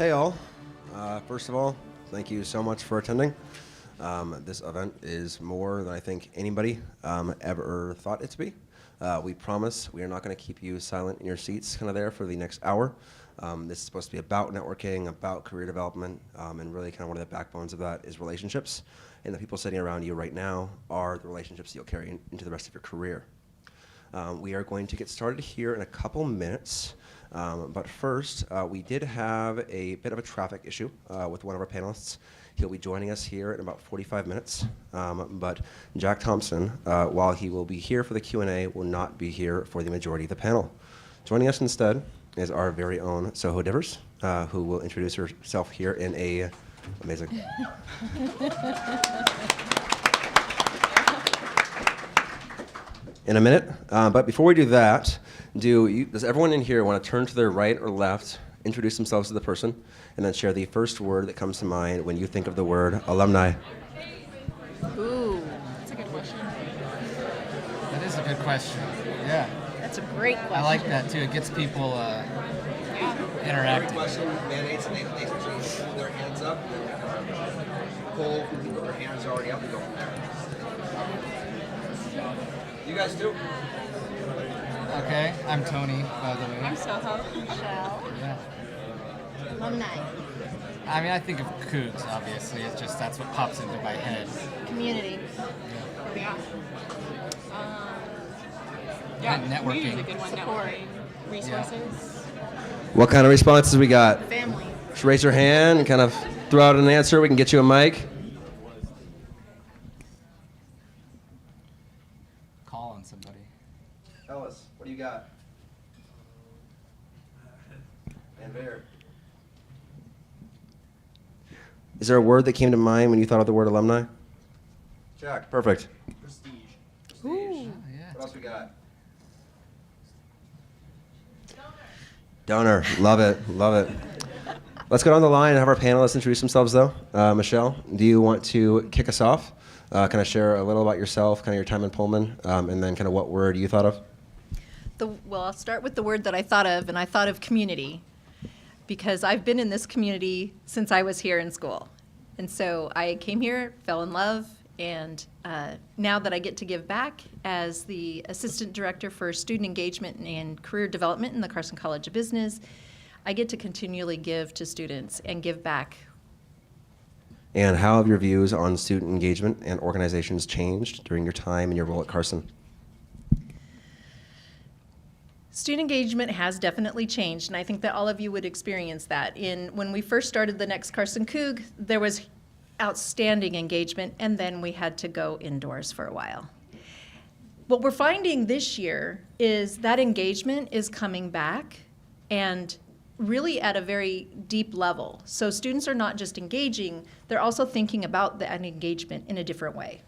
Hey all. First of all, thank you so much for attending. This event is more than I think anybody ever thought it to be. We promise we are not going to keep you silent in your seats kind of there for the next hour. This is supposed to be about networking, about career development, and really kind of one of the backbones of that is relationships. And the people sitting around you right now are the relationships you'll carry into the rest of your career. We are going to get started here in a couple minutes. But first, we did have a bit of a traffic issue with one of our panelists. He'll be joining us here in about 45 minutes. But Jack Thompson, while he will be here for the Q&A, will not be here for the majority of the panel. Joining us instead is our very own Soho Divers, who will introduce herself here in a amazing. In a minute. But before we do that, does everyone in here want to turn to their right or left, introduce themselves to the person, and then share the first word that comes to mind when you think of the word alumni? Ooh, that's a good question. That is a good question. Yeah. That's a great question. I like that too. It gets people interacting. Question, mandates, and they pull their hands up. Pull, people, their hands are already up, and go from there. You guys do? Okay, I'm Tony, by the way. I'm Soho. Michelle. Yeah. Alumni. I mean, I think of Cougs, obviously. It's just that's what pops into my head. Community. Yeah. And networking. Community is a good one. Support. Networking. Resources. What kind of responses we got? Family. Just raise your hand and kind of throw out an answer. We can get you a mic. Call on somebody. Tell us, what do you got? And Bear. Is there a word that came to mind when you thought of the word alumni? Jack, perfect. Prestige. Ooh. Oh, yeah. What else we got? Donor. Love it. Love it. Let's go down the line and have our panelists introduce themselves, though. Michelle, do you want to kick us off? Kind of share a little about yourself, kind of your time in Pullman, and then kind of what word you thought of? Well, I'll start with the word that I thought of, and I thought of community, because I've been in this community since I was here in school. And so I came here, fell in love, and now that I get to give back as the Assistant Director for Student Engagement and Career Development in the Carson College of Business, I get to continually give to students and give back. And how have your views on student engagement and organizations changed during your time in your role at Carson? Student engagement has definitely changed, and I think that all of you would experience that. When we first started the Next Carson Coug, there was outstanding engagement, and then we had to go indoors for a while. What we're finding this year is that engagement is coming back, and really at a very deep level. So students are not just engaging, they're also thinking about that engagement in a different way.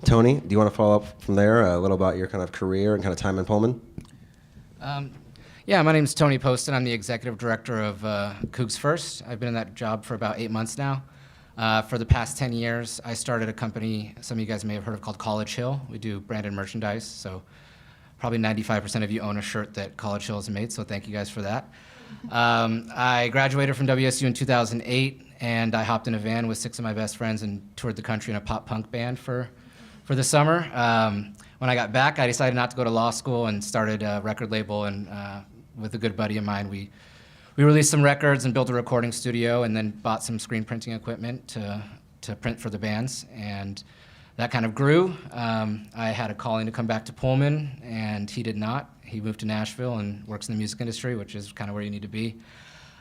Tony, do you want to follow up from there, a little about your kind of career and kind of time in Pullman? Yeah, my name is Tony Poston. I'm the Executive Director of CougsFirst. I've been in that job for about 8 months now. For the past 10 years, I started a company some of you guys may have heard of called College Hill. We do branded merchandise, so probably 95% of you own a shirt that College Hill has made, so thank you guys for that. I graduated from WSU in 2008, and I hopped in a van with 6 of my best friends and toured the country in a pop punk band for the summer. When I got back, I decided not to go to law school and started a record label, and with a good buddy of mine, we released some records and built a recording studio, and then bought some screen printing equipment to print for the bands, and that kind of grew. I had a calling to come back to Pullman, and he did not. He moved to Nashville and works in the music industry, which is kind of where you need to be.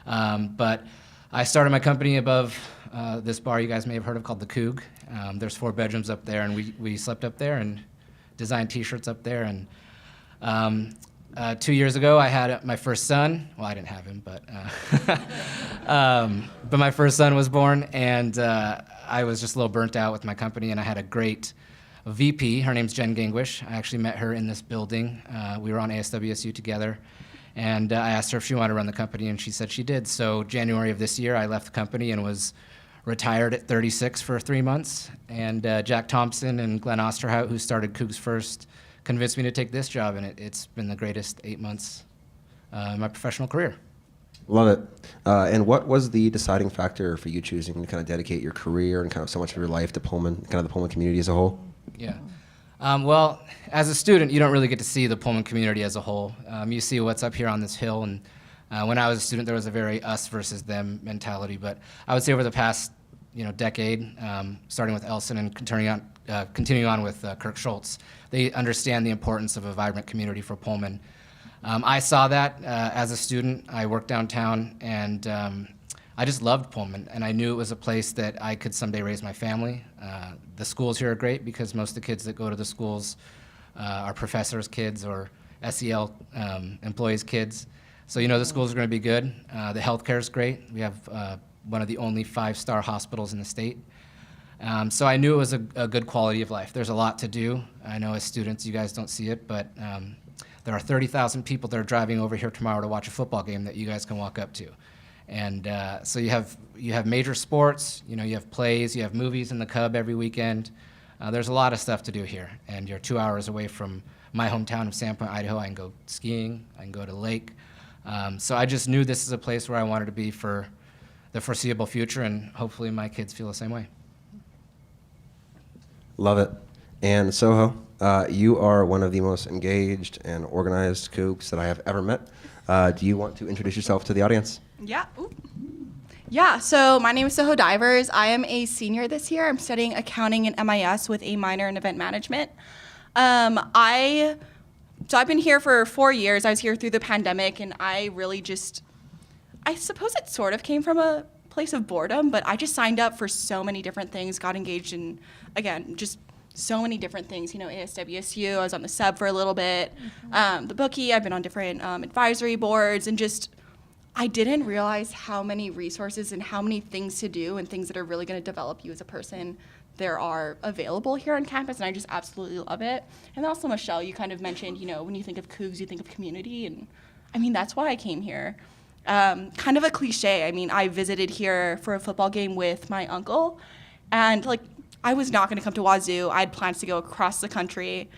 But I started my company above this bar you guys may have heard of called the Coug. There's 4 bedrooms up there, and we slept up there and designed T-shirts up there. And 2 years ago, I had my first son. Well, I didn't have him, but my first son was born, and I was just a little burnt out with my company, and I had a great VP. Her name's Jen Gingwish. I actually met her in this building. We were on ASWSU together, and I asked her if she wanted to run the company, and she said she did. So January of this year, I left the company and was retired at 36 for 3 months. And Jack Thompson and Glenn Osterhout, who started CougsFirst, convinced me to take this job, and it's been the greatest 8 months in my professional career. Love it. And what was the deciding factor for you choosing to kind of dedicate your career and kind of so much of your life to Pullman, kind of the Pullman community as a whole? Yeah. Well, as a student, you don't really get to see the Pullman community as a whole. You see what's up here on this hill, and when I was a student, there was a very us versus them mentality. But I would say over the past, decade, starting with Elson and continuing on with Kirk Schultz, they understand the importance of a vibrant community for Pullman. I saw that as a student. I worked downtown, and I just loved Pullman, and I knew it was a place that I could someday raise my family. The schools here are great because most of the kids that go to the schools are professors' kids or SEL employees' kids. So the schools are going to be good. The healthcare is great. We have one of the only 5-star hospitals in the state. So I knew it was a good quality of life. There's a lot to do. I know as students you guys don't see it, but there are 30,000 people that are driving over here tomorrow to watch a football game that you guys can walk up to. And so you have major sports, you have plays, you have movies in the Cub every weekend. There's a lot of stuff to do here, and you're 2 hours away from my hometown of Sandpoint, Idaho. I can go skiing, I can go to the lake. So I just knew this is a place where I wanted to be for the foreseeable future, and hopefully my kids feel the same way. Love it. And Soho, you are one of the most engaged and organized Cougs that I have ever met. Do you want to introduce yourself to the audience? Yeah. Ooh. Yeah, so my name is Soho Divers. I am a senior this year. I'm studying accounting and MIS with a minor in event management. I've been here for 4 years. I was here through the pandemic, and I really I suppose it sort of came from a place of boredom, but I just signed up for so many different things, got engaged in, again, just so many different things. ASWSU, I was on the sub for a little bit, the bookie, I've been on different advisory boards, and I didn't realize how many resources and how many things to do and things that are really going to develop you as a person there are available here on campus, and I just absolutely love it. And also, Michelle, you kind of mentioned, when you think of Cougs, you think of community, and that's why I came here. Kind of a cliche. I visited here for a football game with my uncle, and I was not going to come to Wazoo. I had plans to go across the country,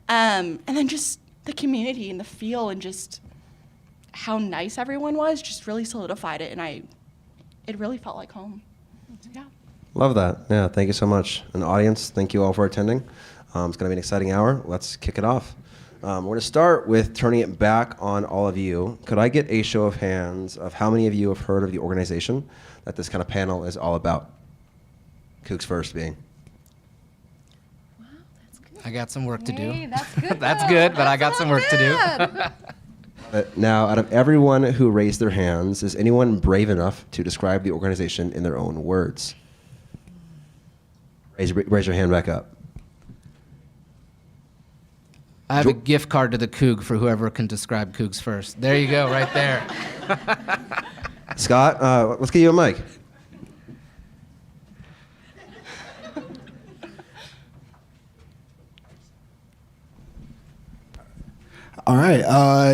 and then just the community and the feel and just how nice everyone was just really solidified it, and it really felt like home. So, yeah. Love that. Yeah, thank you so much. And audience, thank you all for attending. It's going to be an exciting hour. Let's kick it off. We're going to start with turning it back on all of you. Could I get a show of hands of how many of you have heard of the organization that this kind of panel is all about? CougsFirst being. Wow, that's good. I got some work to do. Hey, that's good. That's good, but I got some work to do. Now, out of everyone who raised their hands, is anyone brave enough to describe the organization in their own words? Raise your hand back up. I have a gift card to the Coug for whoever can describe CougsFirst. There you go, right there. Scott, let's get you a mic. All right.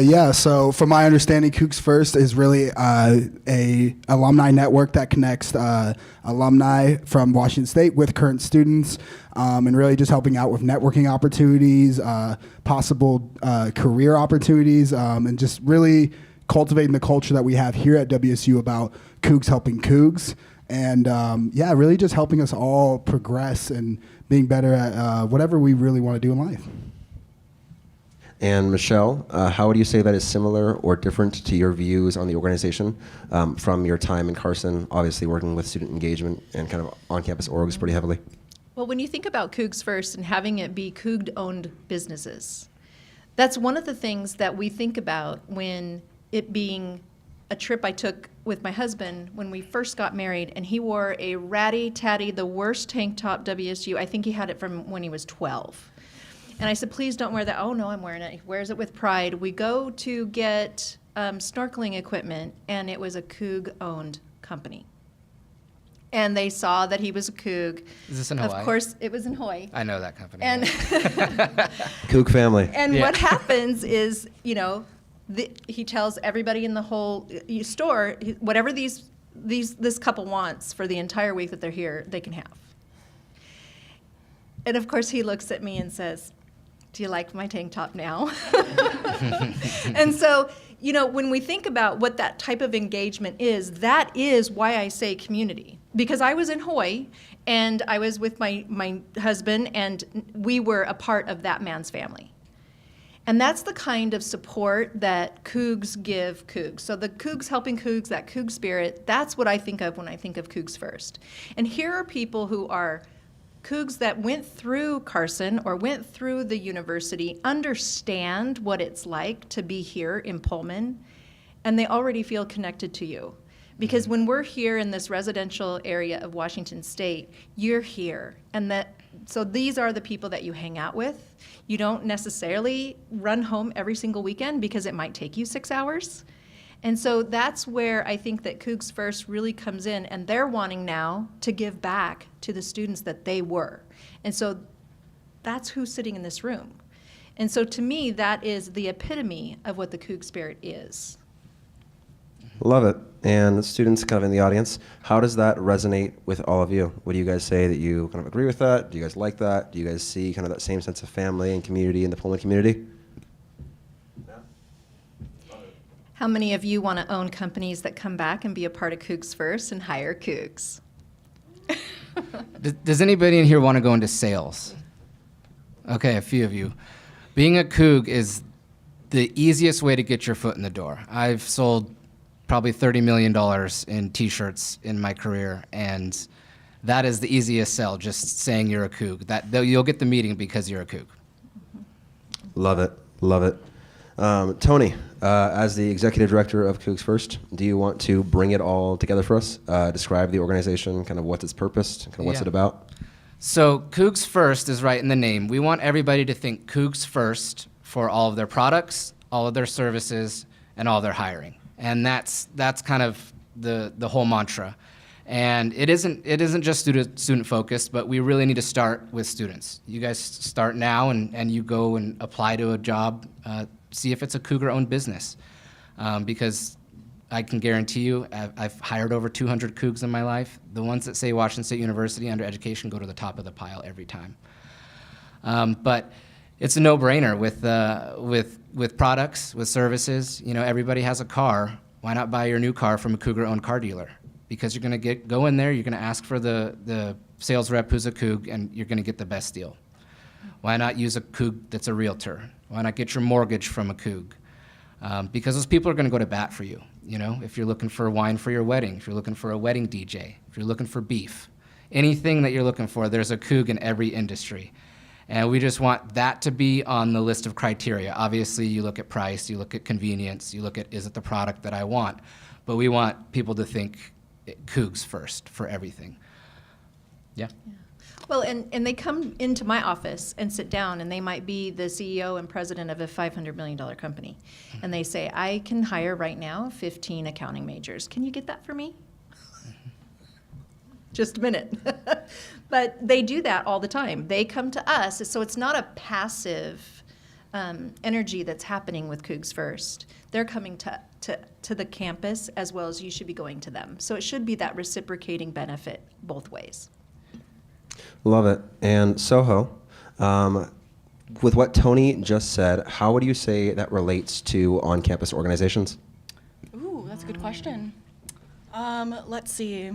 Yeah. So, from my understanding, CougsFirst is really a alumni network that connects alumni from Washington State with current students, and really just helping out with networking opportunities, possible career opportunities, and just really cultivating the culture that we have here at WSU about Cougs helping Cougs, and yeah, really just helping us all progress and being better at whatever we really want to do in life. And Michelle, how would you say that is similar or different to your views on the organization from your time in Carson, obviously working with student engagement and kind of on-campus orgs pretty heavily? Well, when you think about CougsFirst and having it be Coug-owned businesses, that's one of the things that we think about when it being a trip I took with my husband when we first got married, and he wore a ratty-tatty, the worst tank top WSU. I think he had it from when he was 12. And I said, please don't wear that. Oh, no, I'm wearing it. He wears it with pride. We go to get snorkeling equipment, and it was a Coug-owned company. And they saw that he was a Coug. Is this in Hawaii? Of course, it was in Hawaii. I know that company. And Coug family. And Yeah. what happens is, he tells everybody in the whole store, whatever this couple wants for the entire week that they're here, they can have. And of course, he looks at me and says, do you like my tank top now? And so, you know, when we think about what that type of engagement is, that is why I say community. Because I was in Hawaii, and I was with my husband, and we were a part of that man's family. And that's the kind of support that Cougs give Cougs. So the Cougs helping Cougs, that Coug spirit, that's what I think of when I think of CougsFirst. And here are people who are Cougs that went through Carson or went through the university, understand what it's like to be here in Pullman, and they already feel connected to you. Because when we're here in this residential area of Washington State, you're here. And so these are the people that you hang out with. You don't necessarily run home every single weekend because it might take you 6 hours. And so that's where I think that CougsFirst really comes in, and they're wanting now to give back to the students that they were. And so that's who's sitting in this room. And so to me, that is the epitome of what the Coug spirit is. Love it. And students kind of in the audience, how does that resonate with all of you? Would you guys say that you kind of agree with that? Do you guys like that? Do you guys see kind of that same sense of family and community in the Pullman community? How many of you want to own companies that come back and be a part of CougsFirst and hire Cougs? Does anybody in here want to go into sales? Okay, a few of you. Being a Coug is the easiest way to get your foot in the door. I've sold probably $30 million in t-shirts in my career, and that is the easiest sell, just saying you're a Coug. You'll get the meeting because you're a Coug. Love it. Love it. Tony, as the executive director of CougsFirst, do you want to bring it all together for us? Describe the organization, kind of what's its purpose, kind of what's it about? So CougsFirst is right in the name. We want everybody to think Cougs first for all of their products, all of their services, and all of their hiring. And that's kind of the whole mantra. And it isn't just student focused, but we really need to start with students. You guys start now, and you go and apply to a job, see if it's a Cougar-owned business. Because I can guarantee you, I've hired over 200 Cougs in my life. The ones that say Washington State University under education go to the top of the pile every time. But it's a no-brainer with products, with services. You know, everybody has a car. Why not buy your new car from a Cougar-owned car dealer? Because you're going to go in there, you're going to ask for the sales rep who's a Coug, and you're going to get the best deal. Why not use a Coug that's a realtor? Why not get your mortgage from a Coug? Because those people are going to go to bat for you. You know, if you're looking for wine for your wedding, if you're looking for a wedding DJ, if you're looking for beef, anything that you're looking for, there's a Coug in every industry. And we just want that to be on the list of criteria. Obviously, you look at price, you look at convenience, you look at, is it the product that I want? But we want people to think Cougs first for everything. Yeah? Well, and they come into my office and sit down, and they might be the CEO and president of a $500 million company. And they say, I can hire right now 15 accounting majors. Can you get that for me? Just a minute. But they do that all the time. They come to us, so it's not a passive energy that's happening with CougsFirst. They're coming to the campus as well as you should be going to them. So it should be that reciprocating benefit both ways. Love it. And Soho, with what Tony just said, how would you say that relates to on-campus organizations? Ooh, that's a good question. Let's see.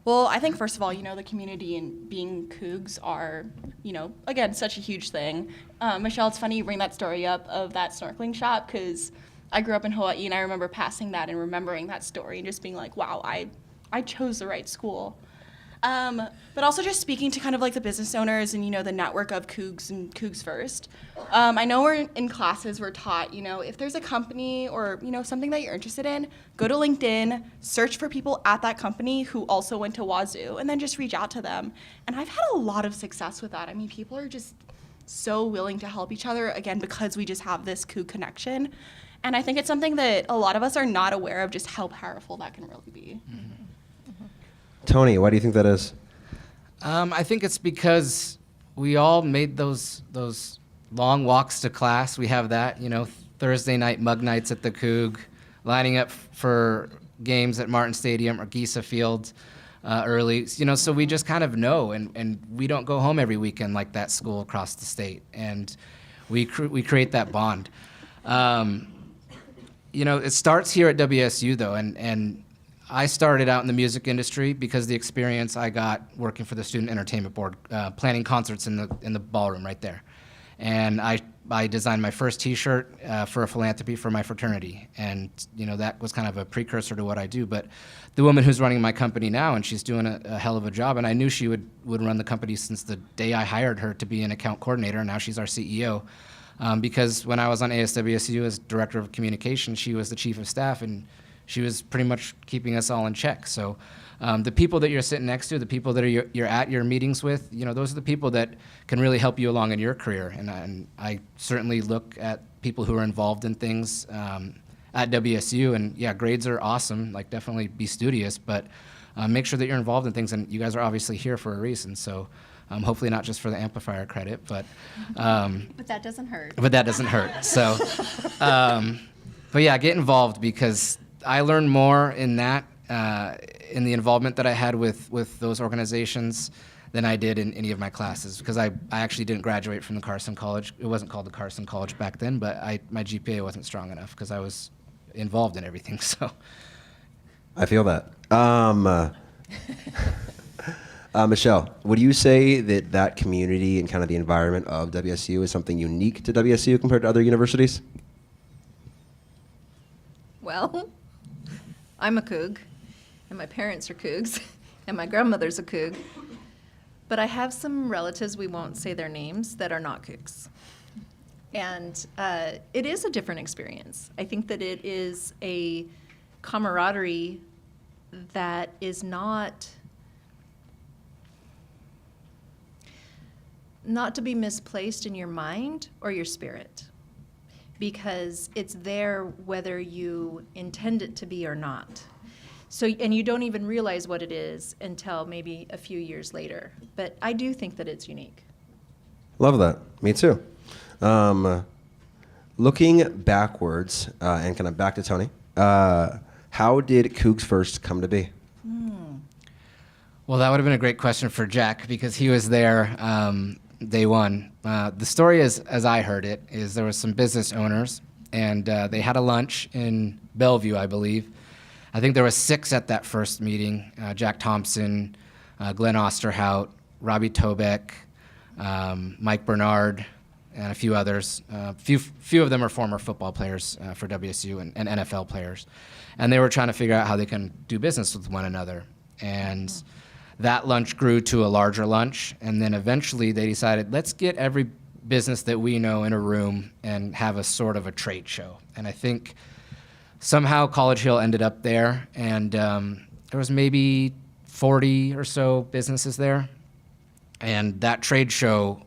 Well, I think first of all, you know, the community and being Cougs are, you know, again, such a huge thing. Michelle, it's funny you bring that story up of that snorkeling shop, because I grew up in Hawaii, and I remember passing that and remembering that story and just being like, wow, I chose the right school. But also just speaking to kind of like the business owners and, you know, the network of Cougs and CougsFirst. I know we're in classes, we're taught, you know, if there's a company or, you know, something that you're interested in, go to LinkedIn, search for people at that company who also went to Wazoo, and then just reach out to them. And I've had a lot of success with that. I mean, people are just so willing to help each other, again, because we just have this Coug connection. And I think it's something that a lot of us are not aware of, just how powerful that can really be. Mm-hmm. Tony, why do you think that is? I think it's because we all made those long walks to class. We have that, you know, Thursday night mug nights at the Coug, lining up for games at Martin Stadium or Gisa Field early. You know, so we just kind of know, and we don't go home every weekend like that school across the state, and we create that bond. It starts here at WSU though, and I started out in the music industry because of the experience I got working for the Student Entertainment Board, planning concerts in the ballroom right there. And I designed my first T-shirt for a philanthropy for my fraternity, and that was kind of a precursor to what I do. But the woman who's running my company now, and she's doing a hell of a job, and I knew she would run the company since the day I hired her to be an account coordinator, and now she's our CEO. Because when I was on ASWSU as director of communication, she was the chief of staff, and she was pretty much keeping us all in check. So the people that you're sitting next to, the people that you're at your meetings with, those are the people that can really help you along in your career. And I certainly look at people who are involved in things at WSU, and yeah, grades are awesome, like definitely be studious, but make sure that you're involved in things, and you guys are obviously here for a reason. So hopefully not just for the amplifier credit, but But that doesn't hurt. but that doesn't hurt. So, but yeah, get involved, because I learned more in that, in the involvement that I had with those organizations than I did in any of my classes, because I actually didn't graduate from the Carson College. It wasn't called the Carson College back then, but my GPA wasn't strong enough because I was involved in everything. So I feel that. Michelle, would you say that community and kind of the environment of WSU is something unique to WSU compared to other universities? Well, I'm a Coug, and my parents are Cougs, and my grandmother's a Coug. But I have some relatives, we won't say their names, that are not Cougs. And it is a different experience. I think that it is a camaraderie that is not to be misplaced in your mind or your spirit, because it's there whether you intend it to be or not. So, and you don't even realize what it is until maybe a few years later. But I do think that it's unique. Love that. Me too. Looking backwards and kind of back to Tony, how did CougsFirst come to be? Well, that would have been a great question for Jack, because he was there day one. The story, as I heard it, is there was some business owners, and they had a lunch in Bellevue, I believe. I think there were 6 at that first meeting: Jack Thompson, Glenn Osterhout, Robbie Tobeck, Mike Bernard, and a few others. Few of them are former football players for WSU and NFL players, and they were trying to figure out how they can do business with one another. And that lunch grew to a larger lunch, and then eventually they decided, let's get every business that we know in a room and have a sort of a trade show. And I think somehow College Hill ended up there, and there was maybe 40 or so businesses there, and that trade show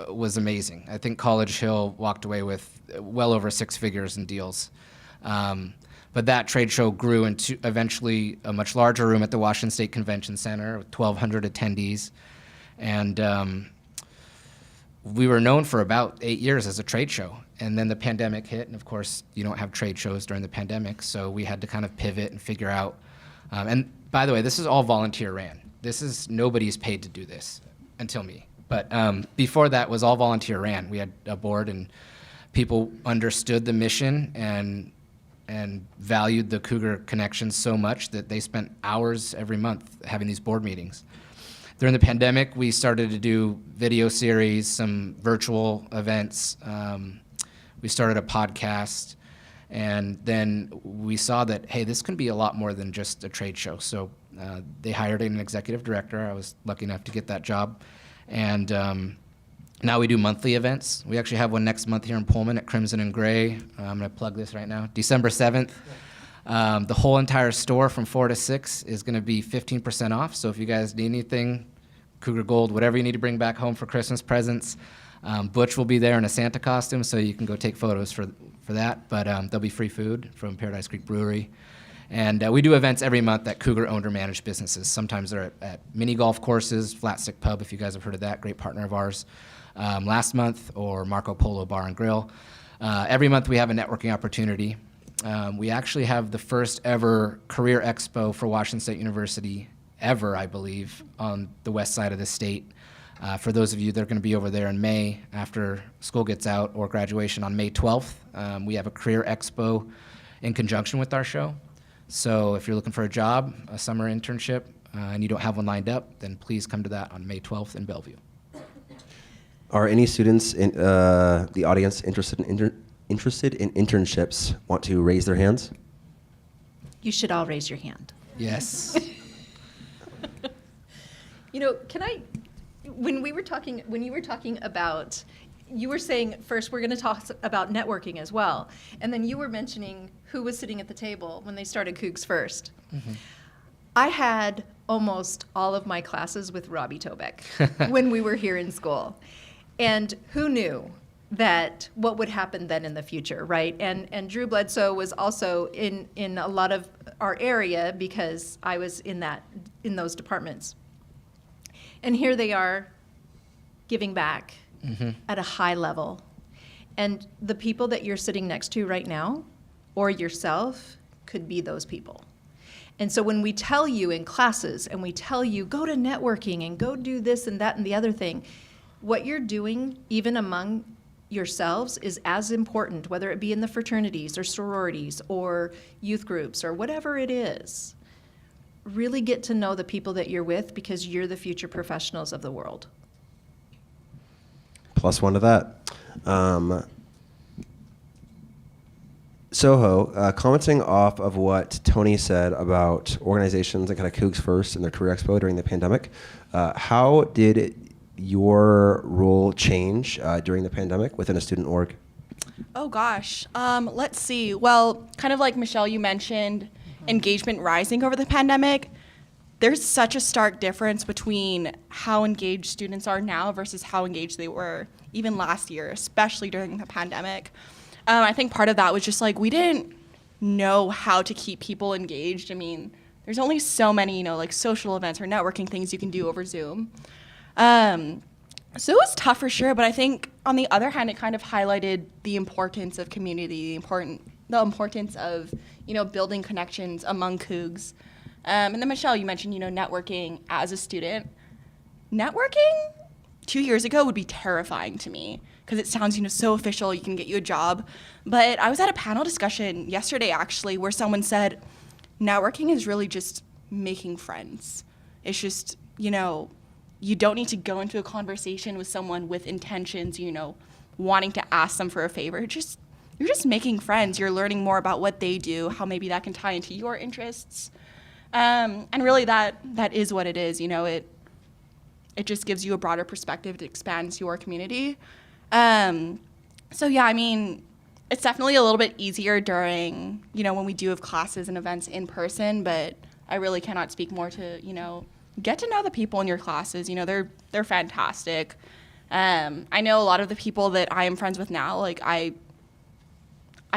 was amazing. I think College Hill walked away with well over 6 figures in deals. But that trade show grew into eventually a much larger room at the Washington State Convention Center with 1,200 attendees. And we were known for about 8 years as a trade show. And then the pandemic hit, and of course, you don't have trade shows during the pandemic, so we had to kind of pivot and figure out. And by the way, this is all volunteer ran. Nobody's paid to do this until me. But before that was all volunteer ran. We had a board, and people understood the mission and valued the Cougar connection so much that they spent hours every month having these board meetings. During the pandemic, we started to do video series, some virtual events. We started a podcast, and then we saw that, hey, this can be a lot more than just a trade show. So they hired an executive director. I was lucky enough to get that job. And now we do monthly events. We actually have one next month here in Pullman at Crimson and Gray. I'm going to plug this right now. December 7th. The whole entire store from 4 to 6 is going to be 15% off. So if you guys need anything, Cougar Gold, whatever you need to bring back home for Christmas presents, Butch will be there in a Santa costume, so you can go take photos for that. But there'll be free food from Paradise Creek Brewery. And we do events every month at Cougar-owned or managed businesses. Sometimes they're at mini golf courses, Flat Stick Pub, if you guys have heard of that, great partner of ours, last month, or Marco Polo Bar and Grill. Every month we have a networking opportunity. We actually have the first ever career expo for Washington State University ever, I believe, on the west side of the state. For those of you that are going to be over there in May after school gets out or graduation on May 12th, we have a career expo in conjunction with our show. So if you're looking for a job, a summer internship, and you don't have one lined up, then please come to that on May 12th in Bellevue. Are any students in the audience interested in internships want to raise their hands? You should all raise your hand. Yes. Can I, when you were talking about, you were saying first we're going to talk about networking as well, and then you were mentioning who was sitting at the table when they started CougsFirst. Mm-hmm. I had almost all of my classes with Robbie Tobeck when we were here in school. And who knew that what would happen then in the future, right? And Drew Bledsoe was also in a lot of our area because I was in those departments. And here they are giving back at a high level. And the people that you're sitting next to right now, or yourself, could be those people. And so when we tell you in classes and we tell you, go to networking and go do this and that and the other thing, what you're doing, even among yourselves, is as important, whether it be in the fraternities or sororities or youth groups or whatever it is. Really get to know the people that you're with because you're the future professionals of the world. +1 to that. Soho, commenting off of what Tony said about organizations and kind of CougsFirst and their Career Expo during the pandemic, how did your role change during the pandemic within a student org? Oh gosh, let's see. Well, kind of like Michelle, you mentioned engagement rising over the pandemic. There's such a stark difference between how engaged students are now versus how engaged they were even last year, especially during the pandemic. I think part of that was just like we didn't know how to keep people engaged. I mean, there's only so many, like social events or networking things you can do over Zoom. So it was tough for sure, but I think on the other hand, it kind of highlighted the importance of community, the importance of, building connections among Cougs. And then Michelle, you mentioned, networking as a student. Networking 2 years ago would be terrifying to me because it sounds, so official, you can get you a job. But I was at a panel discussion yesterday, actually, where someone said, networking is really just making friends. It's just, you don't need to go into a conversation with someone with intentions, wanting to ask them for a favor. You're just making friends. You're learning more about what they do, how maybe that can tie into your interests. And really that is what it is. It just gives you a broader perspective. It expands your community. So yeah, I mean, it's definitely a little bit easier during, when we do have classes and events in person, but I really cannot speak more to, get to know the people in your classes. They're fantastic. I know a lot of the people that I am friends with now, like I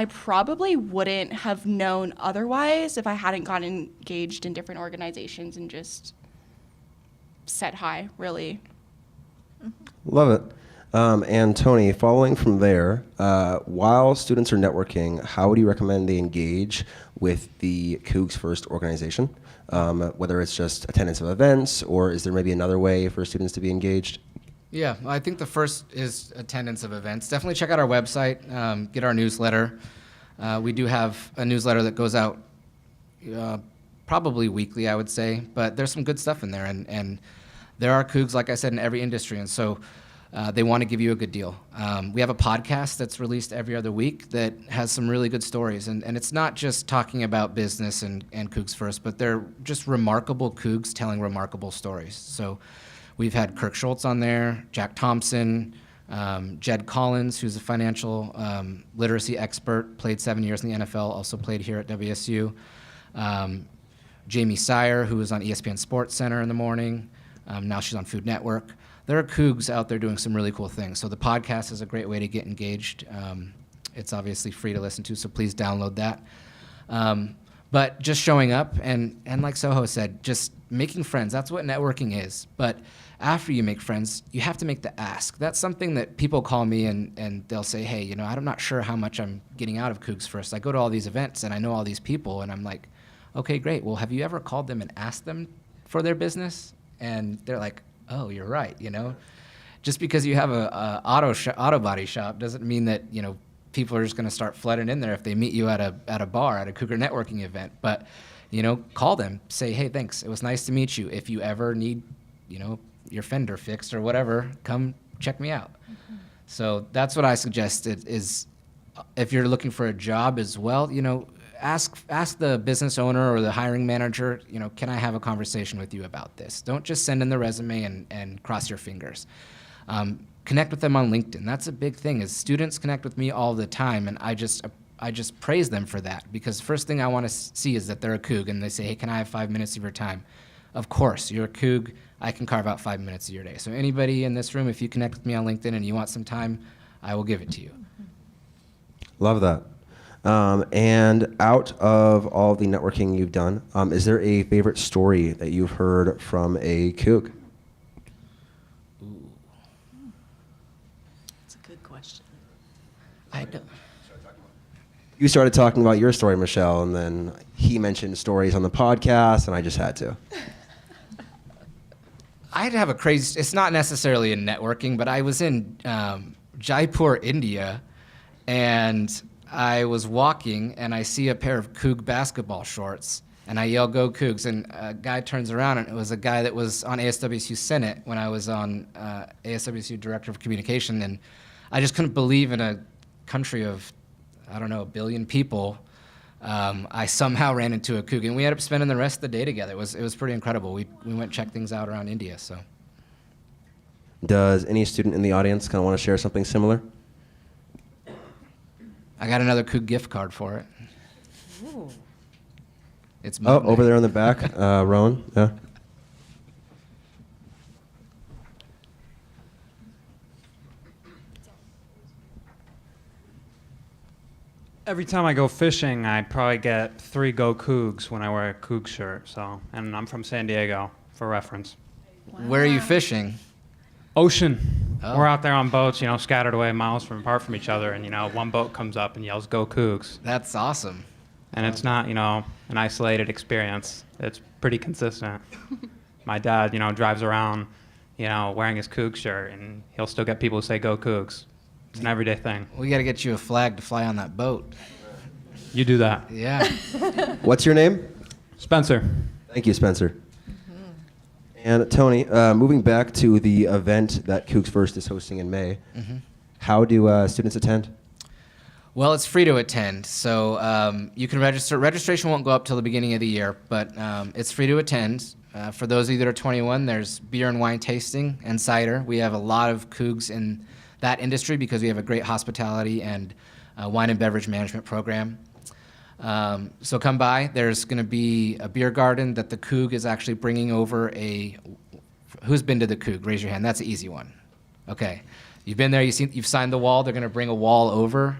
probably wouldn't have known otherwise if I hadn't gotten engaged in different organizations and just said hi, really. Love it. And Tony, following from there, while students are networking, how would you recommend they engage with the CougsFirst organization? Whether it's just attendance of events, or is there maybe another way for students to be engaged? Yeah, I think the first is attendance of events. Definitely check out our website, get our newsletter. We do have a newsletter that goes out probably weekly, I would say, but there's some good stuff in there. And there are Cougs, like I said, in every industry, and so they want to give you a good deal. We have a podcast that's released every other week that has some really good stories, and it's not just talking about business and CougsFirst, but they're just remarkable Cougs telling remarkable stories. So we've had Kirk Schultz on there, Jack Thompson, Jed Collins, who's a financial literacy expert, played 7 years in the NFL, also played here at WSU. Jamie Sire, who was on ESPN Sports Center in the morning. Now she's on Food Network. There are Cougs out there doing some really cool things. So the podcast is a great way to get engaged. It's obviously free to listen to, so please download that. But just showing up and like Soho said, just making friends. That's what networking is. But after you make friends, you have to make the ask. That's something that people call me and they'll say, hey, I'm not sure how much I'm getting out of CougsFirst. I go to all these events and I know all these people, and I'm like, okay, great. Well, have you ever called them and asked them for their business? And they're like, oh, you're right. Just because you have a auto body shop doesn't mean that people are just going to start flooding in there if they meet you at a bar, at a Cougar networking event. But, call them, say, hey, thanks. It was nice to meet you. If you ever need, your fender fixed or whatever, come check me out. Mm-hmm. So that's what I suggested is if you're looking for a job as well, ask the business owner or the hiring manager, can I have a conversation with you about this? Don't just send in the resume and cross your fingers. Connect with them on LinkedIn. That's a big thing is students connect with me all the time, and I just praise them for that because first thing I want to see is that they're a Coug, and they say, hey, can I have 5 minutes of your time? Of course, you're a Coug. I can carve out 5 minutes of your day. So anybody in this room, if you connect with me on LinkedIn and you want some time, I will give it to you. Love that. And out of all the networking you've done, is there a favorite story that you've heard from a Coug? That's a good question. I don't. You started talking about your story, Michelle, and then he mentioned stories on the podcast, and I just had to. I'd have a crazy, it's not necessarily in networking, but I was in Jaipur, India, and I was walking, and I see a pair of Coug basketball shorts, and I yell, go Cougs, and a guy turns around, and it was a guy that was on ASWSU Senate when I was on ASWSU Director of Communication, and I just couldn't believe in a country of, I don't know, 1 billion people, I somehow ran into a Coug, and we ended up spending the rest of the day together. It was pretty incredible. We went check things out around India, so. Does any student in the audience kind of want to share something similar? I got another Coug gift card for it. Ooh. It's Over there in the back, Rowan, yeah. Every time I go fishing, I probably get 3 Go Cougs when I wear a Coug shirt. So, and I'm from San Diego, for reference. Where are you fishing? Ocean. Oh. We're out there on boats, scattered away miles apart from each other, and one boat comes up and yells "Go Cougs," That's awesome. and it's not an isolated experience. It's pretty consistent. My dad, drives around, wearing his Coug shirt, and he'll still get people who say "Go Cougs." It's an everyday thing. We got to get you a flag to fly on that boat. You do that. Yeah. What's your name? Spencer. Thank you, Spencer. And Tony, moving back to the event that CougsFirst is hosting in May, how do students attend? Well, it's free to attend, so you can register. Registration won't go up till the beginning of the year, but it's free to attend. For those of you that are 21, there's beer and wine tasting and cider. We have a lot of Cougs in that industry because we have a great hospitality and wine and beverage management program. So come by. There's going to be a beer garden that the Coug is actually bringing over who's been to the Coug? Raise your hand. That's an easy one. Okay. You've been there. You've signed the wall. They're going to bring a wall over,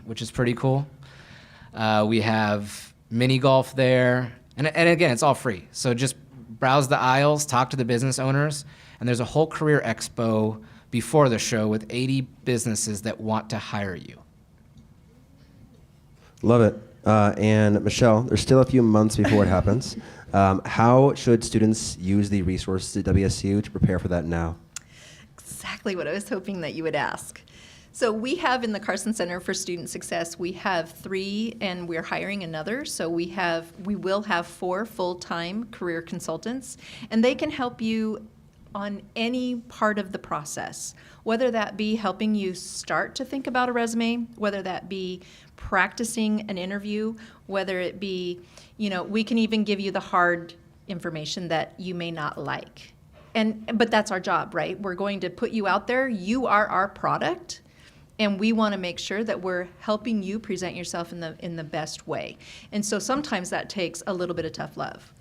which is pretty cool. We have mini golf there. And again, it's all free. So just browse the aisles, talk to the business owners, and there's a whole career expo before the show with 80 businesses that want to hire you. Love it. And Michelle, there's still a few months before it happens. How should students use the resources at WSU to prepare for that now? Exactly what I was hoping that you would ask. So we have in the Carson Center for Student Success, we have 3 and we're hiring another. So we will have 4 full-time career consultants, and they can help you on any part of the process, whether that be helping you start to think about a resume, whether that be practicing an interview, whether it be, we can even give you the hard information that you may not like. But that's our job, right? We're going to put you out there. You are our product, and we want to make sure that we're helping you present yourself in the best way. And so sometimes that takes a little bit of tough love.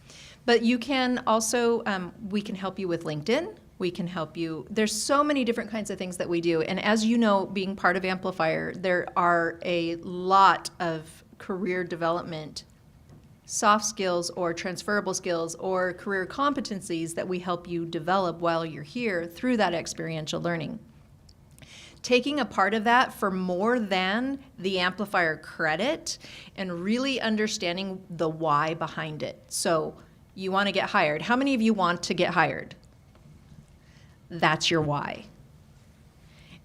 But you can also, we can help you with LinkedIn. We can help you. There's so many different kinds of things that we do. And as you know, being part of Amplifier, there are a lot of career development, soft skills or transferable skills or career competencies that we help you develop while you're here through that experiential learning. Taking a part of that for more than the Amplifier credit and really understanding the why behind it. So you want to get hired. How many of you want to get hired? That's your why.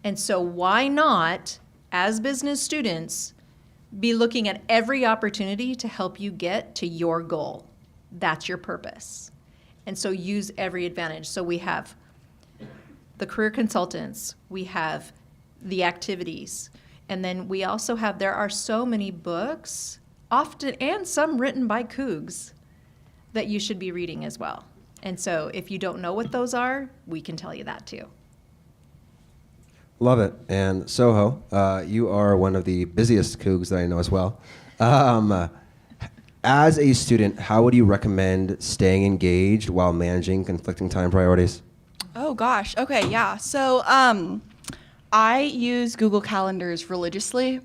And so why not as business students, be looking at every opportunity to help you get to your goal. That's your purpose. And so use every advantage. So we have the career consultants, we have the activities, and then we also have, there are so many books, often, and some written by Cougs, that you should be reading as well. And so if you don't know what those are, we can tell you that too. Love it. And Soho, you are one of the busiest Cougs that I know as well. As a student, how would you recommend staying engaged while managing conflicting time priorities? Oh gosh. Okay, yeah. So I use Google Calendars religiously.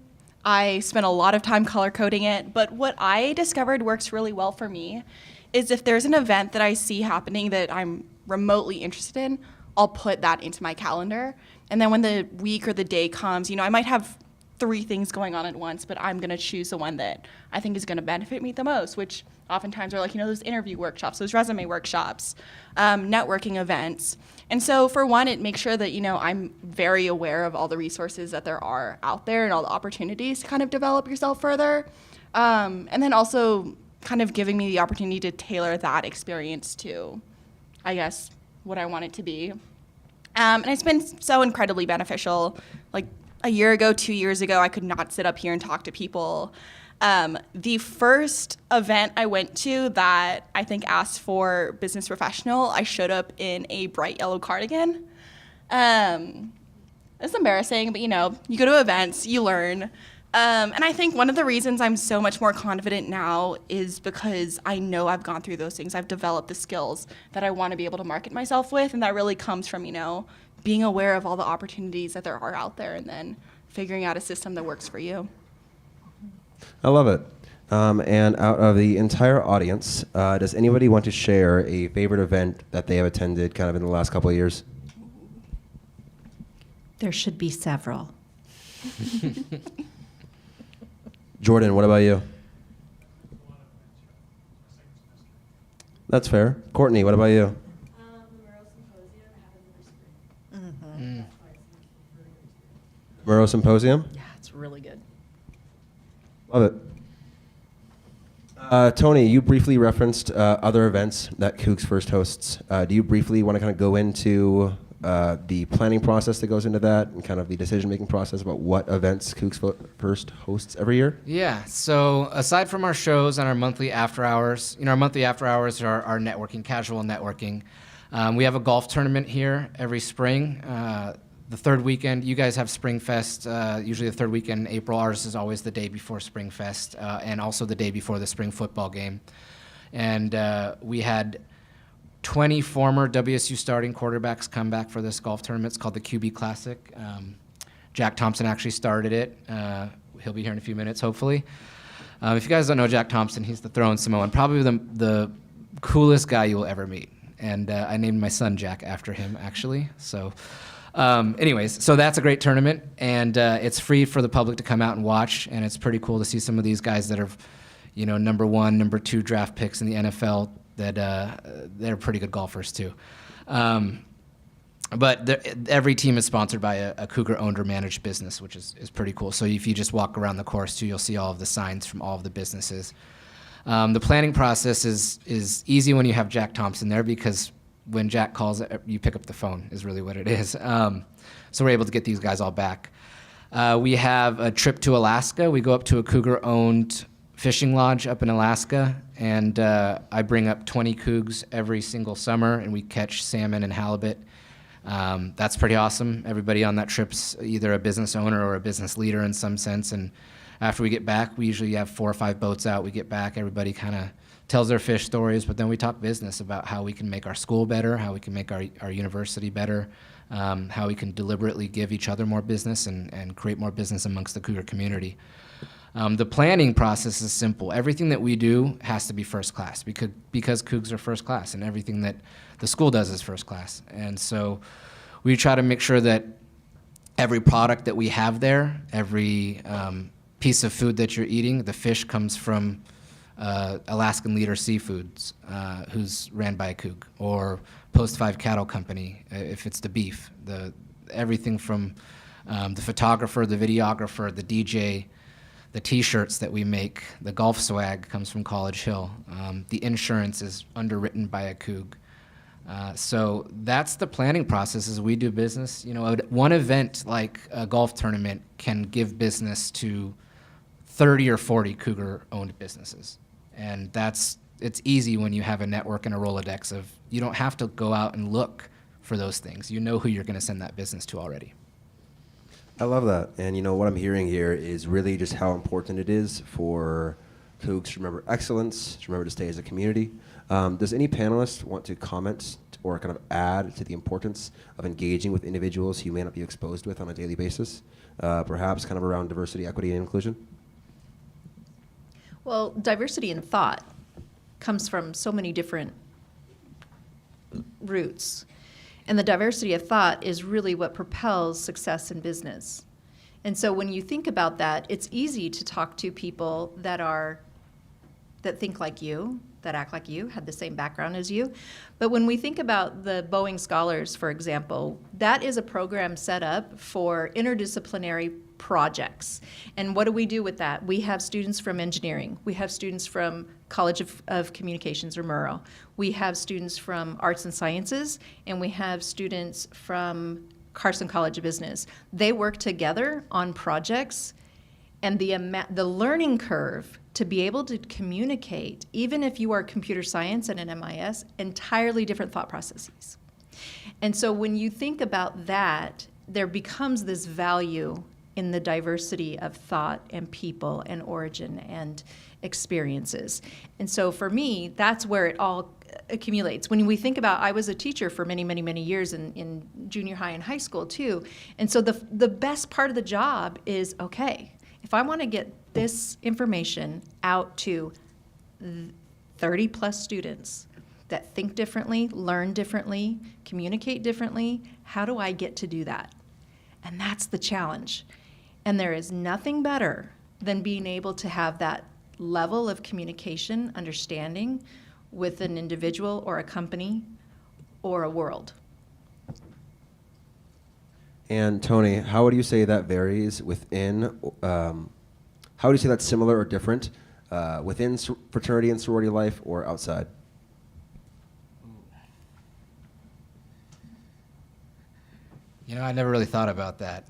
I spent a lot of time color coding it, but what I discovered works really well for me is if there's an event that I see happening that I'm remotely interested in, I'll put that into my calendar. And then when the week or the day comes, I might have 3 things going on at once, but I'm gonna choose the one that I think is gonna benefit me the most, which oftentimes are like, those interview workshops, those resume workshops, networking events. And so for one, it makes sure that, I'm very aware of all the resources that there are out there and all the opportunities to kind of develop yourself further. And then also kind of giving me the opportunity to tailor that experience to, I guess, what I want it to be. And it's been so incredibly beneficial. Like a year ago, 2 years ago, I could not sit up here and talk to people. The first event I went to that I think asked for business professional, I showed up in a bright yellow cardigan. It's embarrassing, but you go to events, you learn. And I think one of the reasons I'm so much more confident now is because I know I've gone through those things. I've developed the skills that I want to be able to market myself with, and that really comes from, being aware of all the opportunities that there are out there and then figuring out a system that works for you. I love it. And out of the entire audience, does anybody want to share a favorite event that they have attended kind of in the last couple of years? There should be several. Jordan, what about you? That's fair. Courtney, what about you? Murrow Symposium? Yeah, it's really good. Love it. Tony, you briefly referenced other events that CougsFirst hosts. Do you briefly want to kind of go into the planning process that goes into that and kind of the decision-making process about what events CougsFirst hosts every year? Yeah, so aside from our shows and our monthly after hours, our monthly after hours are our networking, casual networking. We have a golf tournament here every spring. The third weekend, you guys have Spring Fest, usually the third weekend in April. Ours is always the day before Spring Fest and also the day before the spring football game. And we had 20 former WSU starting quarterbacks come back for this golf tournament. It's called the QB Classic. Jack Thompson actually started it. He'll be here in a few minutes, hopefully. If you guys don't know Jack Thompson, he's the throwing Samoan, probably the coolest guy you will ever meet. And I named my son Jack after him, actually. So. Anyways, so that's a great tournament, and it's free for the public to come out and watch, and it's pretty cool to see some of these guys that are, number 1, number 2 draft picks in the NFL that they're pretty good golfers too. But every team is sponsored by a Cougar-owned or managed business, which is pretty cool. So if you just walk around the course too, you'll see all of the signs from all of the businesses. The planning process is easy when you have Jack Thompson there because when Jack calls, you pick up the phone is really what it is. So we're able to get these guys all back. We have a trip to Alaska. We go up to a Cougar-owned fishing lodge up in Alaska, and I bring up 20 Cougs every single summer, and we catch salmon and halibut. That's pretty awesome. Everybody on that trip's either a business owner or a business leader in some sense, and after we get back, we usually have 4 or 5 boats out. We get back, everybody kind of tells their fish stories, but then we talk business about how we can make our school better, how we can make our university better, how we can deliberately give each other more business and create more business amongst the Cougar community. The planning process is simple. Everything that we do has to be first class because Cougs are first class, and everything that the school does is first class. And so we try to make sure that every product that we have there, every piece of food that you're eating, the fish comes from Alaskan Leader Seafoods, who's ran by a Coug, or Post 5 Cattle Company, if it's the beef. Everything from The photographer, the videographer, the DJ, the T-shirts that we make, the golf swag comes from College Hill. The insurance is underwritten by a Coug. So that's the planning process as we do business. You know, one event like a golf tournament can give business to 30 or 40 Cougar-owned businesses. And it's easy when you have a network and a Rolodex of, you don't have to go out and look for those things. You know who you're going to send that business to already. I love that. And you know what I'm hearing here is really just how important it is for Cougs to remember excellence, to remember to stay as a community. Does any panelist want to comment or kind of add to the importance of engaging with individuals you may not be exposed with on a daily basis, perhaps kind of around diversity, equity, and inclusion? Well, diversity in thought comes from so many different roots. And the diversity of thought is really what propels success in business. And so when you think about that, it's easy to talk to people that think like you, that act like you, had the same background as you. But when we think about the Boeing Scholars, for example, that is a program set up for interdisciplinary projects. And what do we do with that? We have students from engineering. We have students from College of Communications or Murrow. We have students from Arts and Sciences, and we have students from Carson College of Business. They work together on projects, and the learning curve to be able to communicate, even if you are computer science and an MIS, entirely different thought processes. And so when you think about that, there becomes this value in the diversity of thought and people and origin and experiences. And so for me, that's where it all accumulates. When we think about, I was a teacher for many, many, many years in junior high and high school too. And so the best part of the job is, okay, if I want to get this information out to 30 plus students that think differently, learn differently, communicate differently, how do I get to do that? And that's the challenge. And there is nothing better than being able to have that level of communication, understanding with an individual or a company or a world. And Tony, how would you say that varies within, how would you say that's similar or different within fraternity and sorority life or outside? You know, I never really thought about that.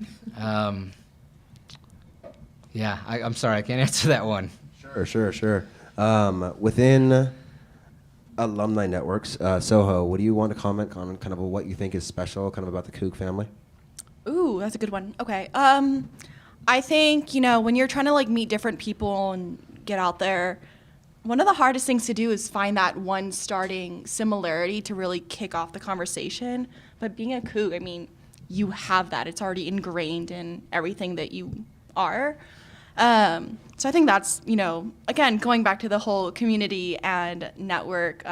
Yeah, I'm sorry, I can't answer that one. Sure. Within alumni networks, Soho, what do you want to comment on kind of what you think is special kind of about the Coug family? Ooh, that's a good one. Okay. I think, when you're trying to like meet different people and get out there, one of the hardest things to do is find that one starting similarity to really kick off the conversation. But being a Coug, I mean, you have that. It's already ingrained in everything that you are. So I think that's, again, going back to the whole community and network,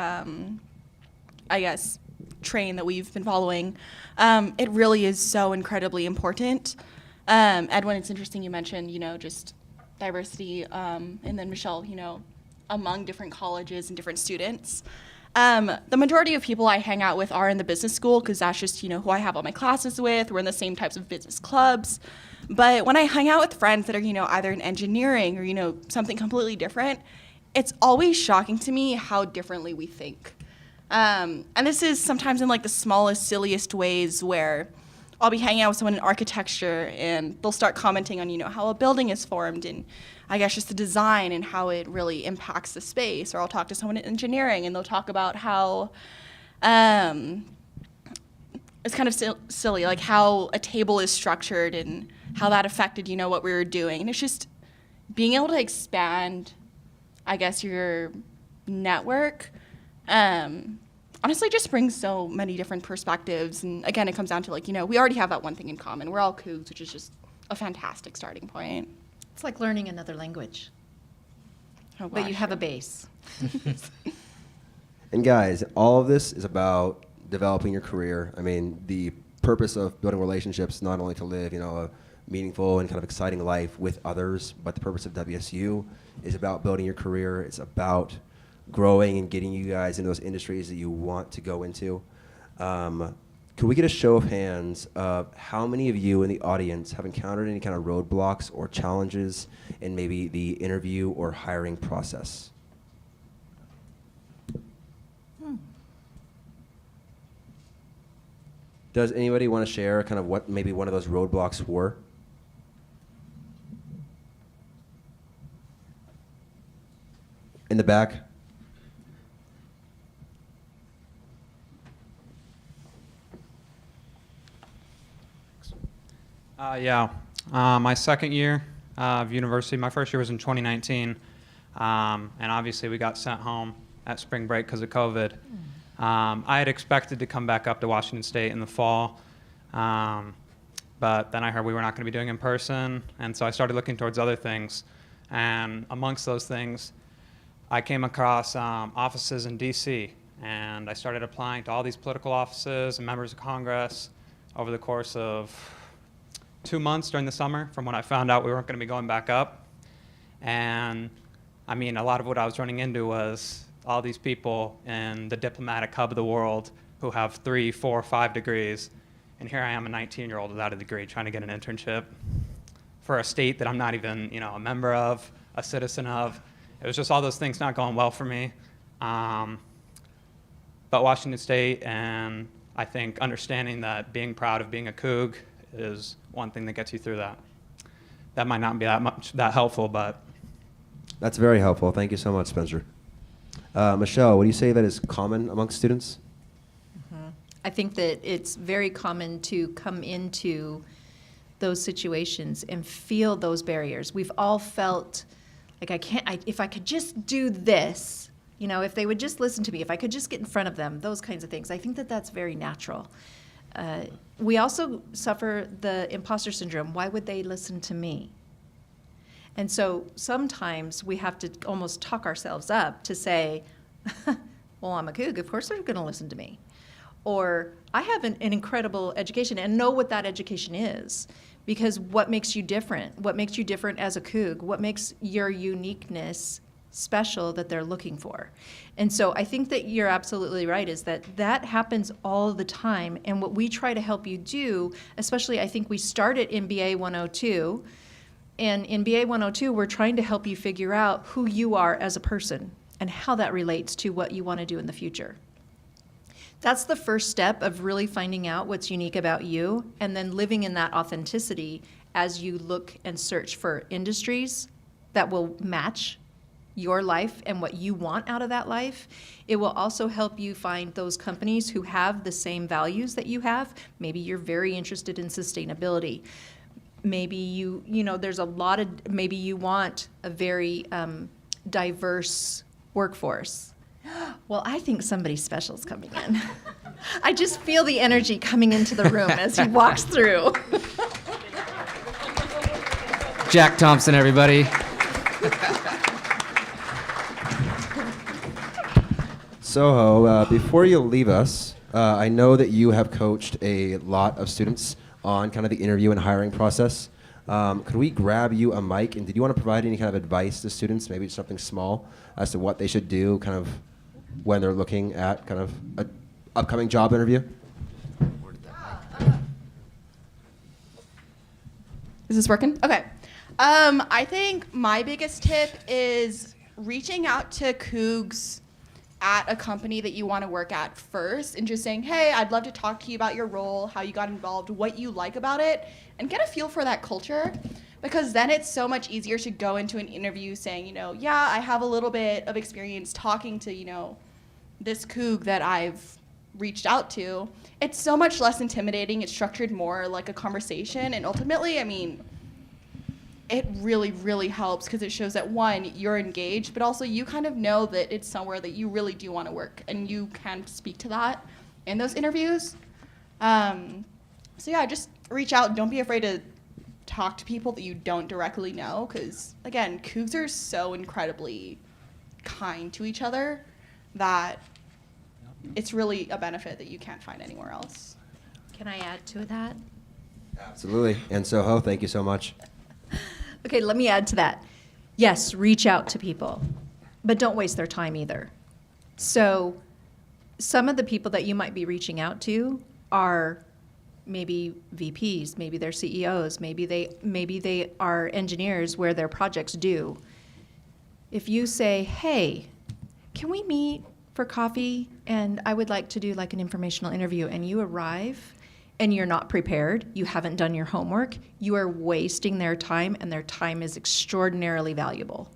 train that we've been following, it really is so incredibly important. Edwin, it's interesting you mentioned, just diversity, and then Michelle, among different colleges and different students. The majority of people I hang out with are in the business school because that's just, who I have all my classes with. We're in the same types of business clubs. But when I hang out with friends that are, either in engineering or, something completely different, it's always shocking to me how differently we think. And this is sometimes in like the smallest, silliest ways where I'll be hanging out with someone in architecture and they'll start commenting on, how a building is formed and I guess just the design and how it really impacts the space. Or I'll talk to someone in engineering and they'll talk about how, it's kind of silly, like how a table is structured and how that affected, what we were doing. And it's just being able to expand, I guess, your network, honestly just brings so many different perspectives. And again, it comes down to like, we already have that one thing in common. We're all Cougs, which is just a fantastic starting point. It's like learning another language, Oh, but you gosh, have yeah. a base. And guys, all of this is about developing your career. I mean, the purpose of building relationships, not only to live, a meaningful and kind of exciting life with others, but the purpose of WSU is about building your career. It's about growing and getting you guys into those industries that you want to go into. Could we get a show of hands of how many of you in the audience have encountered any kind of roadblocks or challenges in maybe the interview or hiring process? Does anybody want to share kind of what maybe one of those roadblocks were? In the back? My second year of university, my first year was in 2019, and obviously we got sent home at spring break because of COVID. I had expected to come back up to Washington State in the fall, but then I heard we were not going to be doing in person, and so I started looking towards other things. And amongst those things, I came across offices in D.C., and I started applying to all these political offices and members of Congress over the course of 2 months during the summer from when I found out we weren't going to be going back up. And I mean, a lot of what I was running into was all these people in the diplomatic hub of the world who have 3, 4, 5 degrees. And here I am, a 19-year-old without a degree, trying to get an internship for a state that I'm not even, a member of, a citizen of. It was just all those things not going well for me. But Washington State, and I think understanding that being proud of being a Coug is one thing that gets you through that. That might not be that helpful, but. That's very helpful. Thank you so much, Spencer. Michelle, what do you say that is common amongst students? I think that it's very common to come into those situations and feel those barriers. We've all felt like if I could just do this, if they would just listen to me, if I could just get in front of them, those kinds of things. I think that that's very natural. We also suffer the imposter syndrome. Why would they listen to me? And so sometimes we have to almost talk ourselves up to say, well, I'm a Coug, of course they're going to listen to me. Or I have an incredible education and know what that education is. Because what makes you different? What makes you different as a Coug? What makes your uniqueness special that they're looking for? And so I think that you're absolutely right, is that happens all the time. And what we try to help you do, especially I think we started in BA 102, and in BA 102, we're trying to help you figure out who you are as a person and how that relates to what you want to do in the future. That's the first step of really finding out what's unique about you and then living in that authenticity as you look and search for industries that will match your life and what you want out of that life. It will also help you find those companies who have the same values that you have. Maybe you're very interested in sustainability. Maybe maybe you want a very diverse workforce. Well, I think somebody special is coming in. I just feel the energy coming into the room as he walks through. Jack Thompson, everybody. Soho, before you leave us, I know that you have coached a lot of students on kind of the interview and hiring process. Could we grab you a mic, and did you want to provide any kind of advice to students, maybe something small, as to what they should do kind of when they're looking at kind of an upcoming job interview? Is this working? Okay. I think my biggest tip is reaching out to Cougs at a company that you want to work at first and just saying, hey, I'd love to talk to you about your role, how you got involved, what you like about it, and get a feel for that culture. Because then it's so much easier to go into an interview saying, yeah, I have a little bit of experience talking to, this Coug that I've reached out to. It's so much less intimidating. It's structured more like a conversation. And ultimately, it really, really helps because it shows that, one, you're engaged, but also you kind of know that it's somewhere that you really do want to work, and you can speak to that in those interviews. So yeah, just reach out. Don't be afraid to talk to people that you don't directly know because, again, Cougs are so incredibly kind to each other that it's really a benefit that you can't find anywhere else. Can I add to that? Absolutely. And Soho, thank you so much. Okay, let me add to that. Yes, reach out to people, but don't waste their time either. So some of the people that you might be reaching out to are maybe VPs, maybe they're CEOs, maybe they are engineers where their projects due. If you say, hey, can we meet for coffee and I would like to do like an informational interview, and you arrive and you're not prepared, you haven't done your homework, you are wasting their time, and their time is extraordinarily valuable.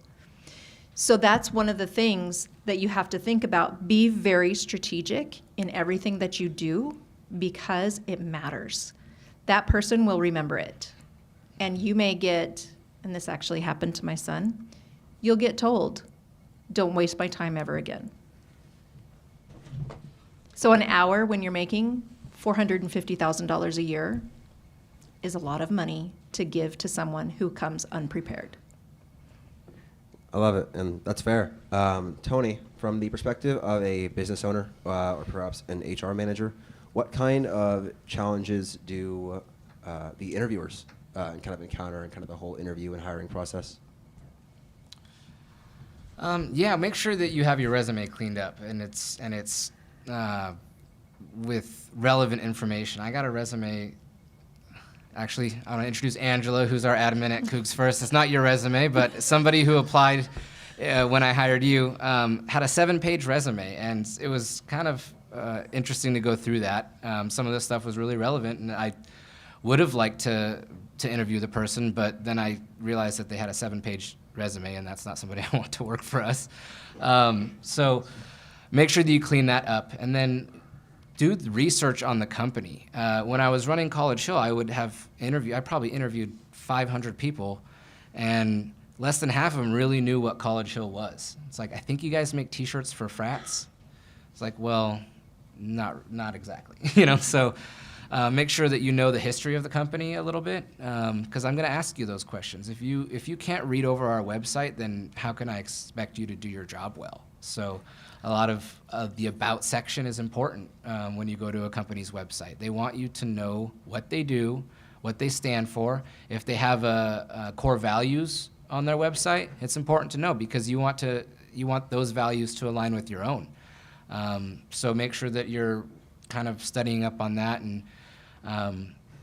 So that's one of the things that you have to think about. Be very strategic in everything that you do, because it matters. That person will remember it. And you may get, and this actually happened to my son, you'll get told, don't waste my time ever again. So an hour when you're making $450,000 a year is a lot of money to give to someone who comes unprepared. I love it, and that's fair. Tony, from the perspective of a business owner or perhaps an HR manager, what kind of challenges do the interviewers kind of encounter in kind of the whole interview and hiring process? Yeah, make sure that you have your resume cleaned up and it's with relevant information. I got a resume. Actually, I want to introduce Angela, who's our admin at CougsFirst. It's not your resume, but somebody who applied when I hired you had a 7-page resume, and it was kind of interesting to go through that. Some of this stuff was really relevant, and I would have liked to interview the person, but then I realized that they had a 7-page resume, and that's not somebody I want to work for us. So make sure that you clean that up, and then do the research on the company. When I was running College Hill, I probably interviewed 500 people, and less than half of them really knew what College Hill was. It's like, I think you guys make t-shirts for frats. It's like, well, not exactly, you know? So make sure that you know the history of the company a little bit, because I'm gonna ask you those questions. If you can't read over our website, then how can I expect you to do your job well? So a lot of the about section is important when you go to a company's website. They want you to know what they do, what they stand for. If they have a core values on their website, it's important to know, because you want those values to align with your own. So make sure that you're kind of studying up on that, and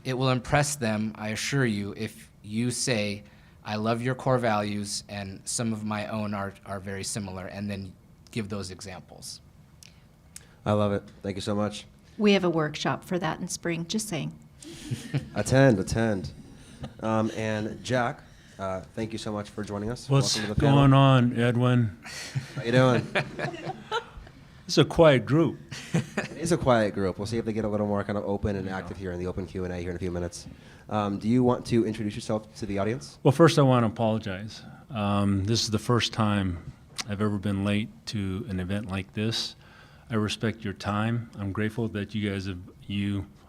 it will impress them, I assure you, if you say, I love your core values and some of my own are very similar, and then give those examples. I love it. Thank you so much. We have a workshop for that in spring, just saying. Attend. And Jack, thank you so much for joining us. What's Welcome to the panel. going on, Edwin? How you doing? It's a quiet group. It is a quiet group. We'll see if they get a little more kind of open and active here in the open Q&A here in a few minutes. Do you want to introduce yourself to the audience? Well, first I want to apologize. This is the first time I've ever been late to an event like this. I respect your time. I'm grateful that you guys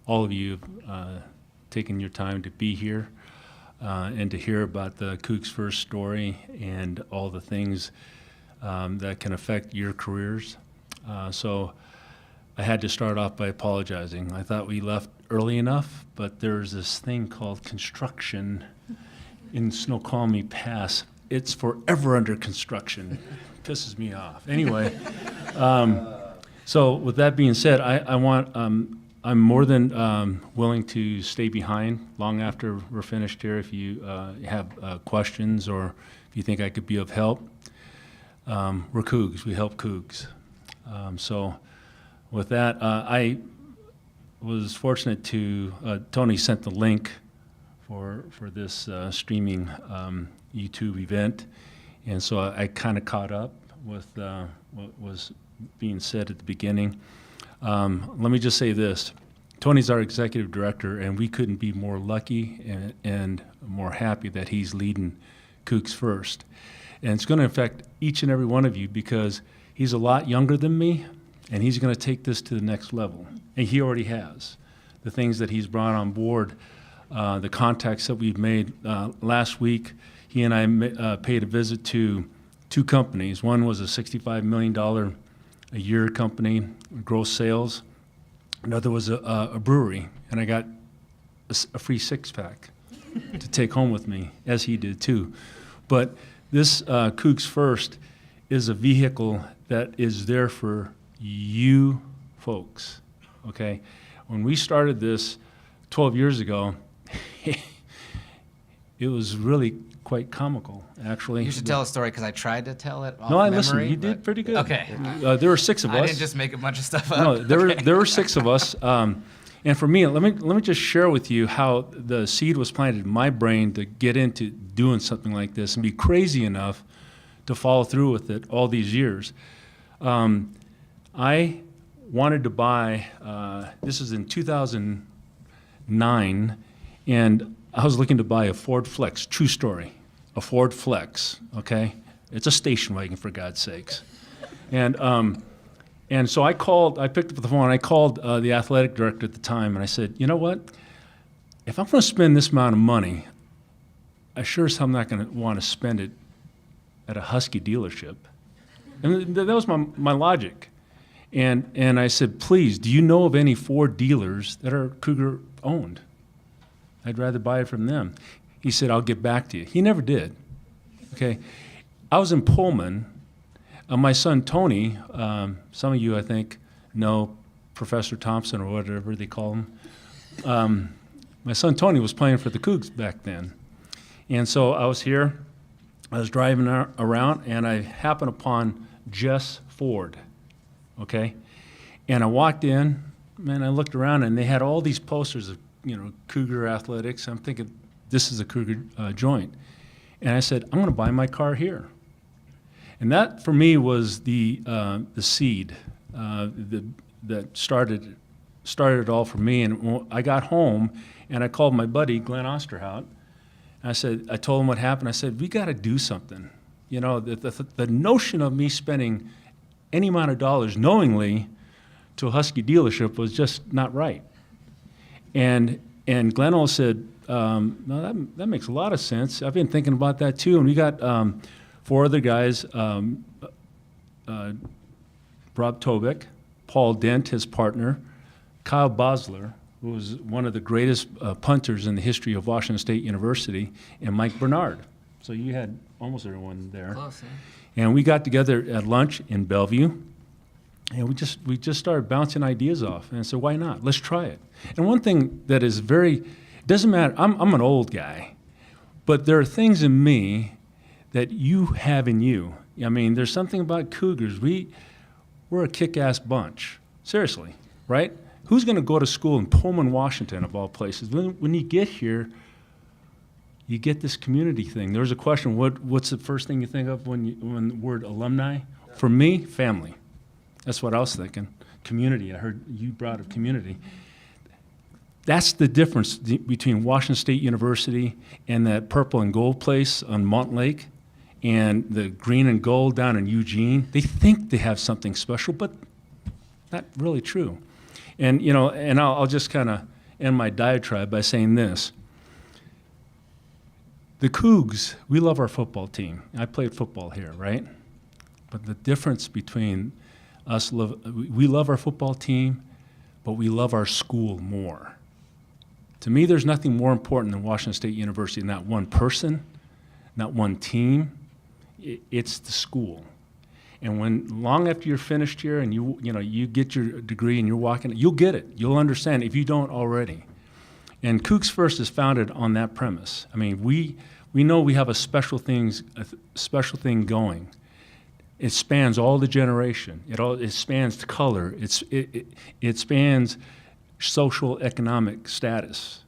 all of you have taken your time to be here and to hear about the CougsFirst story and all the things that can affect your careers. So I had to start off by apologizing. I thought we left early enough, but there's this thing called construction in Snoqualmie Pass. It's forever under construction. Pisses me off. Anyway, so with that being said, I'm more than willing to stay behind long after we're finished here if you have questions or if you think I could be of help. We're Cougs. We help Cougs. So with that, I was fortunate to, Tony sent the link for this streaming YouTube event, and so I kind of caught up with what was being said at the beginning. Let me just say this. Tony's our executive director, and we couldn't be more lucky and more happy that he's leading CougsFirst. And it's going to affect each and every one of you because he's a lot younger than me, and he's going to take this to the next level. And he already has. The things that he's brought on board, the contacts that we've made. Last week, he and I paid a visit to 2 companies. One was a $65 million a year company, gross sales. Another was a brewery, and I got a free 6-pack to take home with me, as he did too. But this CougsFirst is a vehicle that is there for you folks, okay? When we started this 12 years ago, it was really quite comical, actually. You should tell a story because I tried to tell it off No, I memory. listened. You but- did pretty good. Okay. There were 6 of us. I didn't just make a bunch of stuff up. No, Okay. there were 6 of us. And for me, let me just share with you how the seed was planted in my brain to get into doing something like this and be crazy enough to follow through with it all these years. I wanted to buy, this is in 2009, and I was looking to buy a Ford Flex, true story, a Ford Flex, okay? It's a station wagon, for God's sakes. And so I picked up the phone, I called the athletic director at the time, and I said, you know what? If I'm going to spend this amount of money, I sure as hell am not going to want to spend it at a Husky dealership. And that was my logic. And I said, please, do you know of any Ford dealers that are Cougar owned? I'd rather buy it from them. He said, I'll get back to you. He never did. Okay. I was in Pullman. My son, Tony, some of you, I think, know Professor Thompson or whatever they call him. My son, Tony, was playing for the Cougs back then. And so I was here. I was driving around, and I happened upon Jess Ford, okay? And I walked in, man, I looked around, and they had all these posters of, Cougar athletics. I'm thinking, this is a Cougar joint. And I said, I'm going to buy my car here. And that, for me, was the seed that started it all for me. And I got home, and I called my buddy, Glenn Osterhout. I told him what happened. I said, we got to do something. The notion of me spending any amount of dollars knowingly to a Husky dealership was just not right. And Glenn said, no, that makes a lot of sense. I've been thinking about that too. And we got 4 other guys, Rob Tobick, Paul Dent, his partner, Kyle Bosler, who was one of the greatest punters in the history of Washington State University, and Mike Bernard. So you had almost everyone there. Close, yeah. And we got together at lunch in Bellevue, and we just started bouncing ideas off. And so why not? Let's try it. And one thing that is doesn't matter, I'm an old guy, but there are things in me that you have in you. I mean, there's something about Cougars. We're a kick-ass bunch. Seriously, right? Who's going to go to school in Pullman, Washington, of all places? When you get here, you get this community thing. There was a question, what's the first thing you think of when the word alumni? For me, family. That's what I was thinking. Community. I heard you brought up community. That's the difference between Washington State University and that purple and gold place on Montlake and the green and gold down in Eugene. They think they have something special, but not really true. And I'll just kind of end my diatribe by saying this. The Cougs, we love our football team. I played football here, right? But the difference between us, we love our football team, but we love our school more. To me, there's nothing more important than Washington State University, not one person, not one team. It's the school. And when long after you're finished here and you get your degree and you're walking, you'll get it. You'll understand if you don't already. And CougsFirst is founded on that premise. I mean, we know we have a special thing going. It spans all the generation. It spans color. It spans social economic status,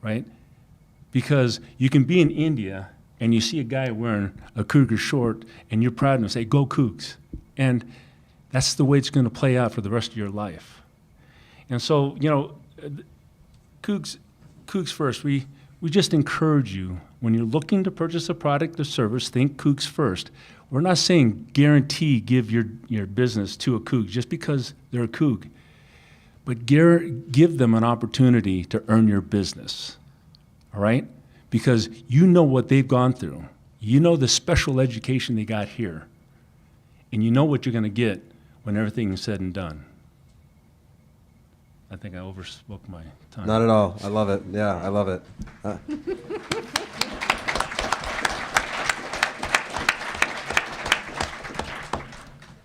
right? Because you can be in India and you see a guy wearing a Cougar short, and you're proud of him, say, go Cougs. And that's the way it's going to play out for the rest of your life. And so, CougsFirst, we just encourage you, when you're looking to purchase a product or service, think CougsFirst. We're not saying guarantee give your business to a Coug just because they're a Coug, but give them an opportunity to earn your business, all right? Because you know what they've gone through. You know the special education they got here. And you know what you're going to get when everything is said and done. I think I overspoke my time. Not at all. I love it. Yeah, I love it.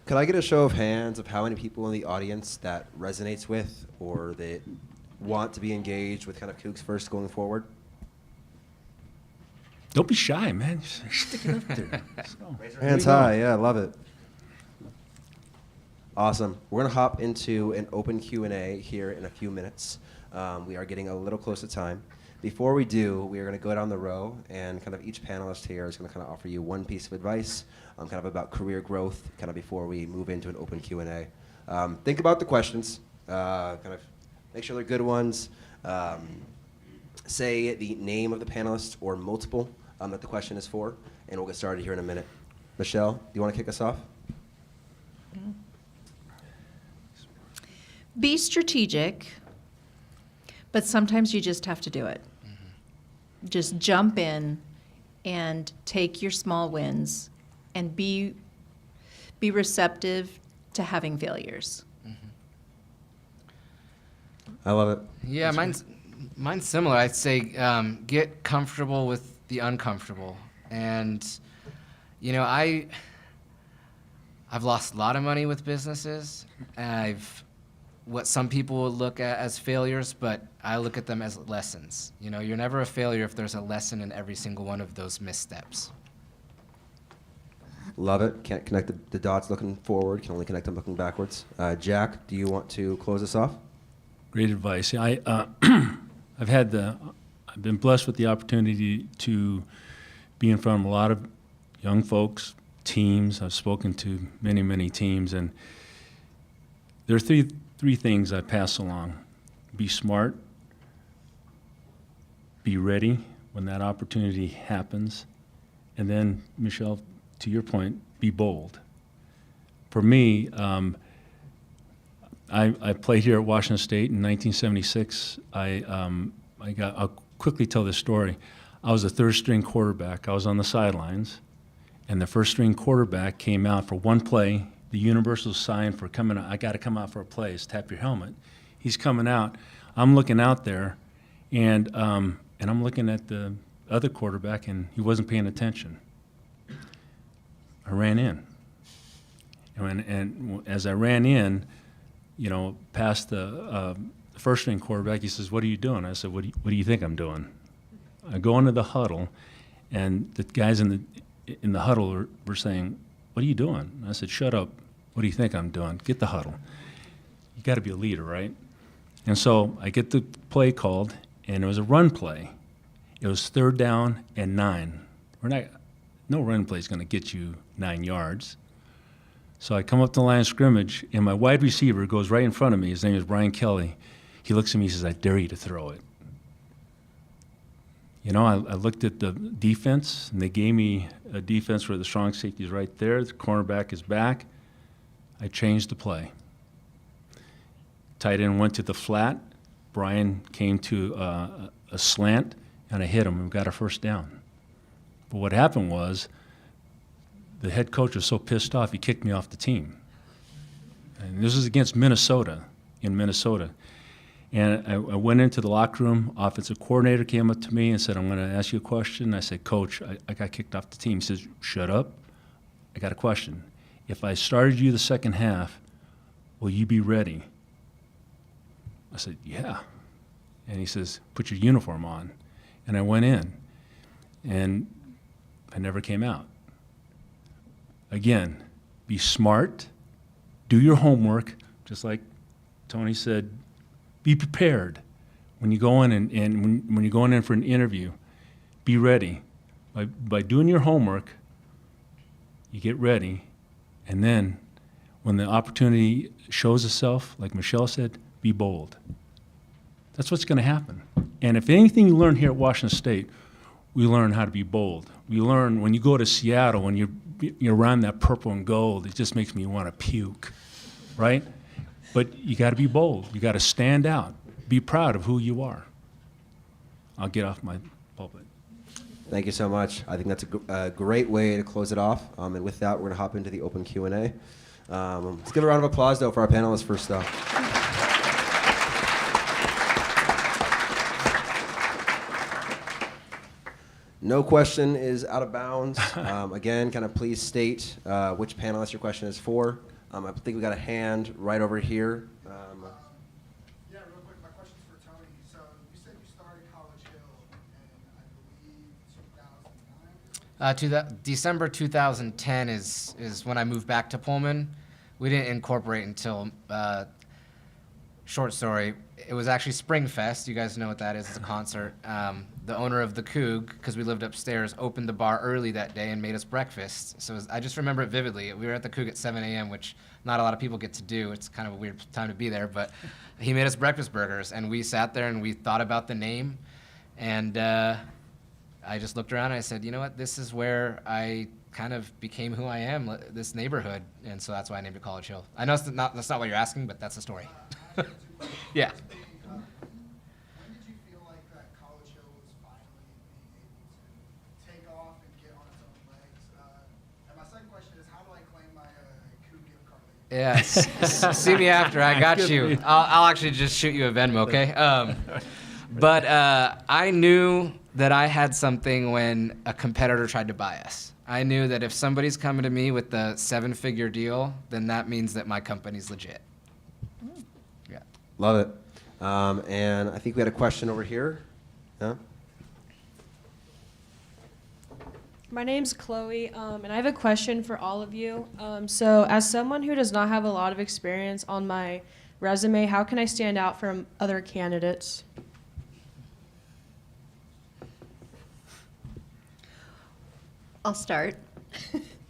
Could I get a show of hands of how many people in the audience that resonates with or that want to be engaged with kind of CougsFirst going forward? Don't be shy, man. Stick it up there. So, Hands high, yeah, I love it. Awesome. We're gonna hop into an open Q&A here in a few minutes. We are getting a little close to time. Before we do, we are gonna go down the row, and kind of each panelist here is gonna kind of offer you one piece of advice, kind of about career growth, kind of before we move into an open Q&A. Think about the questions, kind of make sure they're good ones. Say the name of the panelist or multiple that the question is for, and we'll get started here in a minute. Michelle, do you want to kick us off? Be strategic, but sometimes you just have to do it. Just jump in and take your small wins and be receptive to having failures. I love it. Yeah, mine's similar. I'd say get comfortable with the uncomfortable. And, you know, I've lost a lot of money with businesses. What some people would look at as failures, but I look at them as lessons. You know, you're never a failure if there's a lesson in every single one of those missteps. Love it. Can't connect the dots looking forward. Can only connect them looking backwards. Jack, do you want to close us off? great advice. I've been blessed with the opportunity to be in front of a lot of young folks, teams. I've spoken to many, many teams, and there are three things I pass along. Be smart, be ready when that opportunity happens, and then, Michelle, to your point, be bold. For me, I played here at Washington State in 1976. I'll quickly tell this story. I was a third-string quarterback. I was on the sidelines, and the first-string quarterback came out for one play. The universal sign for coming out, I got to come out for a play, is tap your helmet. He's coming out. I'm looking out there, and I'm looking at the other quarterback, and he wasn't paying attention. I ran in. And as I ran in, past the first-string quarterback, he says, "What are you doing?" I said, "What do you think I'm doing?" I go into the huddle, and the guys in the huddle were saying, "What are you doing?" I said, "Shut up. What do you think I'm doing? Get the huddle." You got to be a leader, right? And so I get the play called, and it was a run play. It was 3rd down and 9. No run play is going to get you 9 yards. So I come up to the line of scrimmage, and my wide receiver goes right in front of me. His name is Brian Kelly. He looks at me and says, "I dare you to throw it." I looked at the defense, and they gave me a defense where the strong safety is right there, the cornerback is back. I changed the play. Tight end went to the flat. Brian came to a slant, and I hit him, and we got a first down. But what happened was the head coach was so pissed off, he kicked me off the team. And this was against Minnesota, in Minnesota. And I went into the locker room. Offensive coordinator came up to me and said, "I'm going to ask you a question." I said, "Coach, I got kicked off the team." He says, "Shut up. I got a question. If I started you the second half, will you be ready?" I said, "Yeah." And he says, "Put your uniform on." And I went in, and I never came out. Again, be smart, do your homework, just like Tony said. Be prepared when you go in and when you're going in for an interview. Be ready. By doing your homework, you get ready, and then when the opportunity shows itself, like Michelle said, be bold. That's what's going to happen. And if anything you learn here at Washington State, we learn how to be bold. We learn when you go to Seattle, when you're around that purple and gold, it just makes me want to puke, right? But you got to be bold. You got to stand out. Be proud of who you are. I'll get off my pulpit. Thank you so much. I think that's a great way to close it off. And with that, we're going to hop into the open Q&A. Let's give a round of applause, though, for our panelists first off. No question is out of bounds. Again, kind of please state which panelist your question is for. I think we got a hand right over here. Yeah, real quick, my question's for Tony. So you said you started College Hill in, I believe, 2009? December 2010 is when I moved back to Pullman. We didn't incorporate until, short story, it was actually Springfest. You guys know what that is. It's a concert. The owner of the Coug, because we lived upstairs, opened the bar early that day and made us breakfast. So I just remember it vividly. We were at the Coug at 7 a.m., which not a lot of people get to do. It's kind of a weird time to be there. But he made us breakfast burgers, and we sat there and we thought about the name. And I just looked around and I said, you know what? This is where I kind of became who I am, this neighborhood. And so that's why I named it College Hill. I know that's not what you're asking, but that's the story. Yeah. When did you feel like that College Hill was finally being able to take off and get on its own legs? And my second question is, how do I claim my Coug gift card? Yes. See me after. I got you. I'll actually just shoot you a Venmo, okay? But I knew that I had something when a competitor tried to buy us. I knew that if somebody's coming to me with the 7-figure deal, then that means that my company's legit. Yeah. Love it. And I think we had a question over here. Yeah? My name's Chloe, and I have a question for all of you. So as someone who does not have a lot of experience on my resume, how can I stand out from other candidates? I'll start,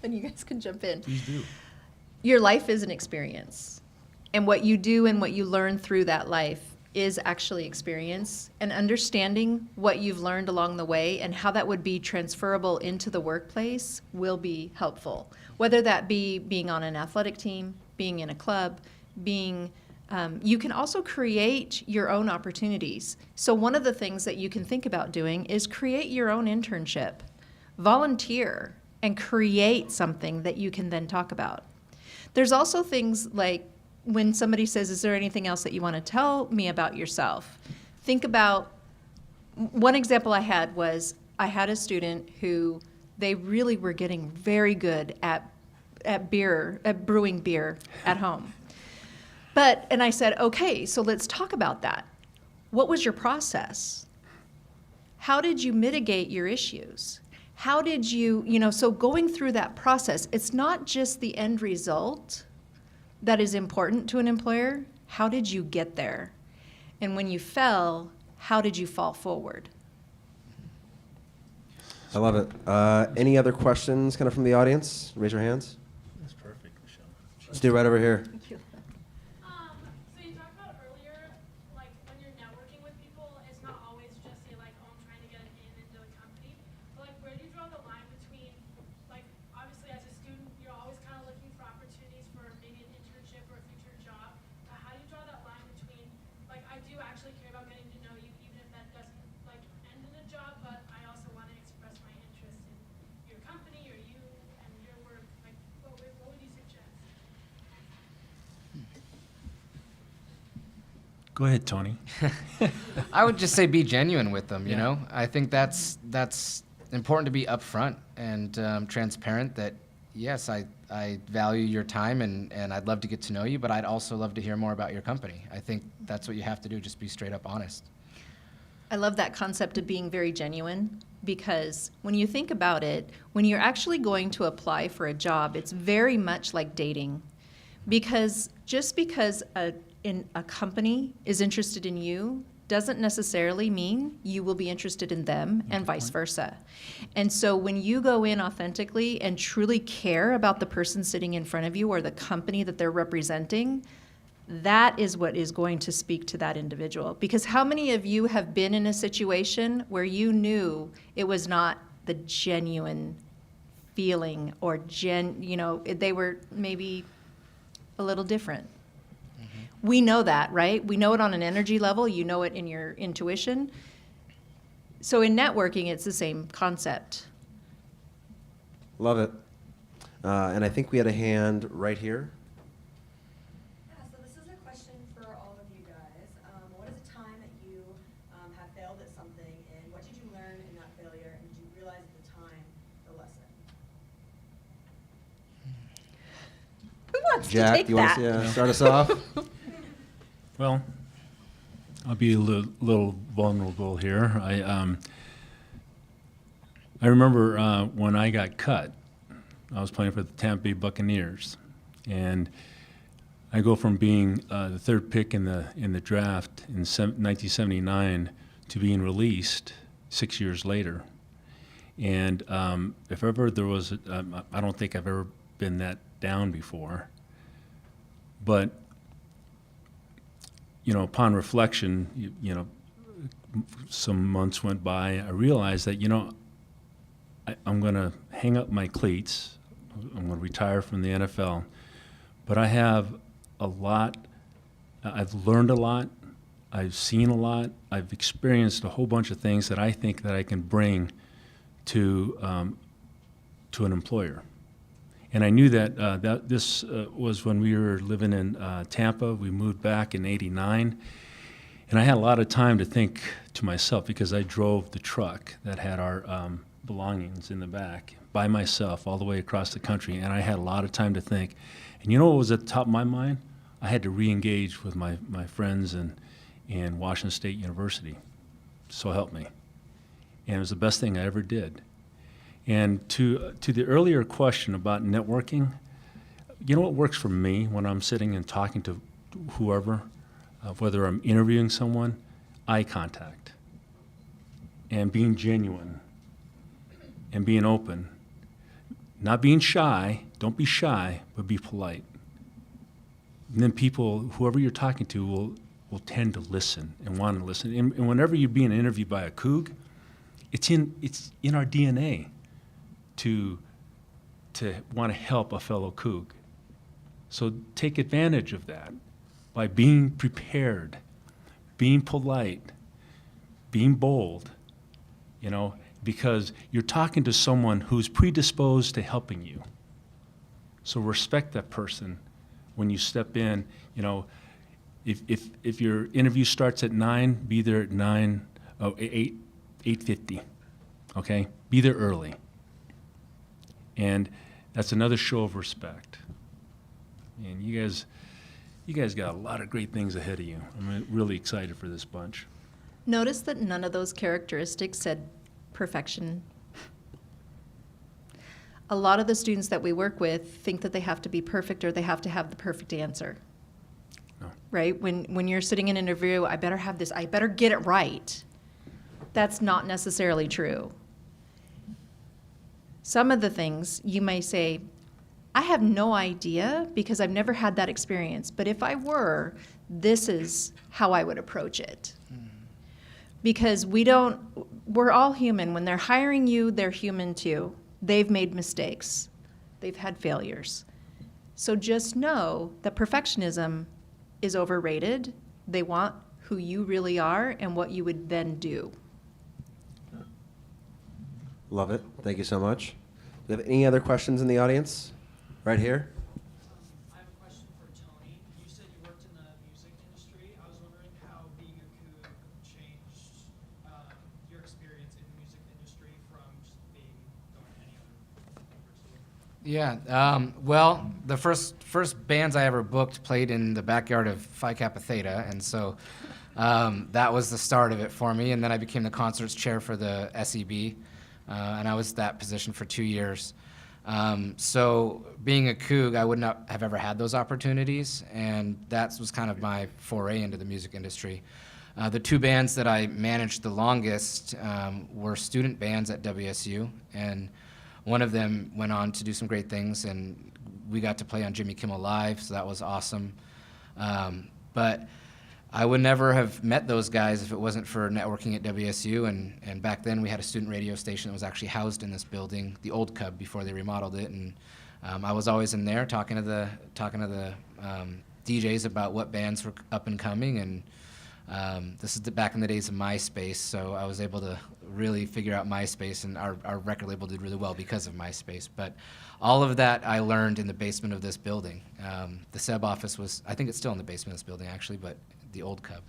and you guys can jump in. Please do. Your life is an experience, and what you do and what you learn through that life is actually experience, and understanding what you've learned along the way and how that would be transferable into the workplace will be helpful. Whether that be being on an athletic team, being in a club, you can also create your own opportunities. So one of the things that you can think about doing is create your own internship. Volunteer and create something that you can then talk about. There's also things like when somebody says, is there anything else that you want to tell me about yourself? Think about, one example I had was I had a student who they really were getting very good at brewing beer at home. And I said, okay, so let's talk about that. What was your process? How did you mitigate your issues? How did so going through that process, it's not just the end result that is important to an employer. How did you get there? And when you fell, how did you fall forward? I love it. Any other questions kind of from the audience? Raise your hands. That's perfect, Michelle. Let's do it right over here. So you talked about earlier, like when you're networking with people, it's not always just say like, oh, I'm trying to get in into the company. But like, where do you draw the line between, like, obviously as a student, you're always kind of looking for opportunities for maybe an internship or a future job. But how do you draw that line between, like, I do actually care about getting to know you, even if that doesn't like end in a job, but I also want to express my interest in your company or you and your work. Like, what would you suggest? Go ahead, Tony. I would just say be genuine with them, you know? I think that's important to be upfront and transparent that, yes, I value your time and I'd love to get to know you, but I'd also love to hear more about your company. I think that's what you have to do, just be straight up honest. I love that concept of being very genuine, because when you think about it, when you're actually going to apply for a job, it's very much like dating. Because just because a company is interested in you doesn't necessarily mean you will be interested in them, and vice versa. And so when you go in authentically and truly care about the person sitting in front of you or the company that they're representing, that is what is going to speak to that individual. Because how many of you have been in a situation where you knew it was not the genuine feeling, or they were maybe a little different? We know that, right? We know it on an energy level. You know it in your intuition. So in networking, it's the same concept. Love it. And I think we had a hand right here. Yeah, so this is a question for all of you guys. What is a time that you have failed at something, and what did you learn in that failure, and did you realize at the time the lesson? Who wants Jack, take you want that. to start us off? Well, I'll be a little vulnerable here. I remember when I got cut, I was playing for the Tampa Bay Buccaneers, and I go from being the third pick in the draft in 1979 to being released 6 years later. And if ever there was, I don't think I've ever been that down before. But upon reflection, some months went by. I realized that I'm going to hang up my cleats. I'm going to retire from the NFL. But I have a lot. I've learned a lot. I've seen a lot. I've experienced a whole bunch of things that I think that I can bring to an employer. And I knew that this was when we were living in Tampa. We moved back in '89. And I had a lot of time to think to myself because I drove the truck that had our belongings in the back by myself all the way across the country. And I had a lot of time to think. And you know what was at the top of my mind? I had to re-engage with my friends in Washington State University. So help me. And it was the best thing I ever did. And to the earlier question about networking, you know what works for me when I'm sitting and talking to whoever, whether I'm interviewing someone? Eye contact. And being genuine. And being open. Not being shy, don't be shy, but be polite. And then people, whoever you're talking to, will tend to listen and want to listen. And whenever you're being interviewed by a Coug, it's in our DNA to want to help a fellow Coug. So take advantage of that by being prepared, being polite, being bold, because you're talking to someone who's predisposed to helping you. So respect that person when you step in. If your interview starts at 9, be there at 8:50. Okay? Be there early. And that's another show of respect. And you guys got a lot of great things ahead of you. I'm really excited for this bunch. Notice that none of those characteristics said perfection. A lot of the students that we work with think that they have to be perfect or they have to have the perfect answer. No. Right? When you're sitting in an interview, I better have this, I better get it right. That's not necessarily true. Some of the things you may say, I have no idea because I've never had that experience, but if I were, this is how I would approach it. Because we're all human. When they're hiring you, they're human too. They've made mistakes. They've had failures. So just know that perfectionism is overrated. They want who you really are and what you would then do. Love it. Thank you so much. Do you have any other questions in the audience? Right here. I have a question for Tony. You said you worked in the music industry. I was wondering how being a Coug changed your experience in the music industry from just going to any other university. Yeah, well, the first bands I ever booked played in the backyard of Phi Kappa Theta, and so that was the start of it for me. And then I became the concerts chair for the SEB, and I was that position for 2 years. So being a Coug, I would not have ever had those opportunities, and that was kind of my foray into the music industry. The two bands that I managed the longest were student bands at WSU, and one of them went on to do some great things, and we got to play on Jimmy Kimmel Live, so that was awesome. But I would never have met those guys if it wasn't for networking at WSU, and back then we had a student radio station that was actually housed in this building, the old Cub, before they remodeled it, and I was always in there talking to the DJs about what bands were up and coming, and this is back in the days of MySpace, so I was able to really figure out MySpace, and our record label did really well because of MySpace. But all of that I learned in the basement of this building. The SEB office was, I think it's still in the basement of this building actually, but the old Cub.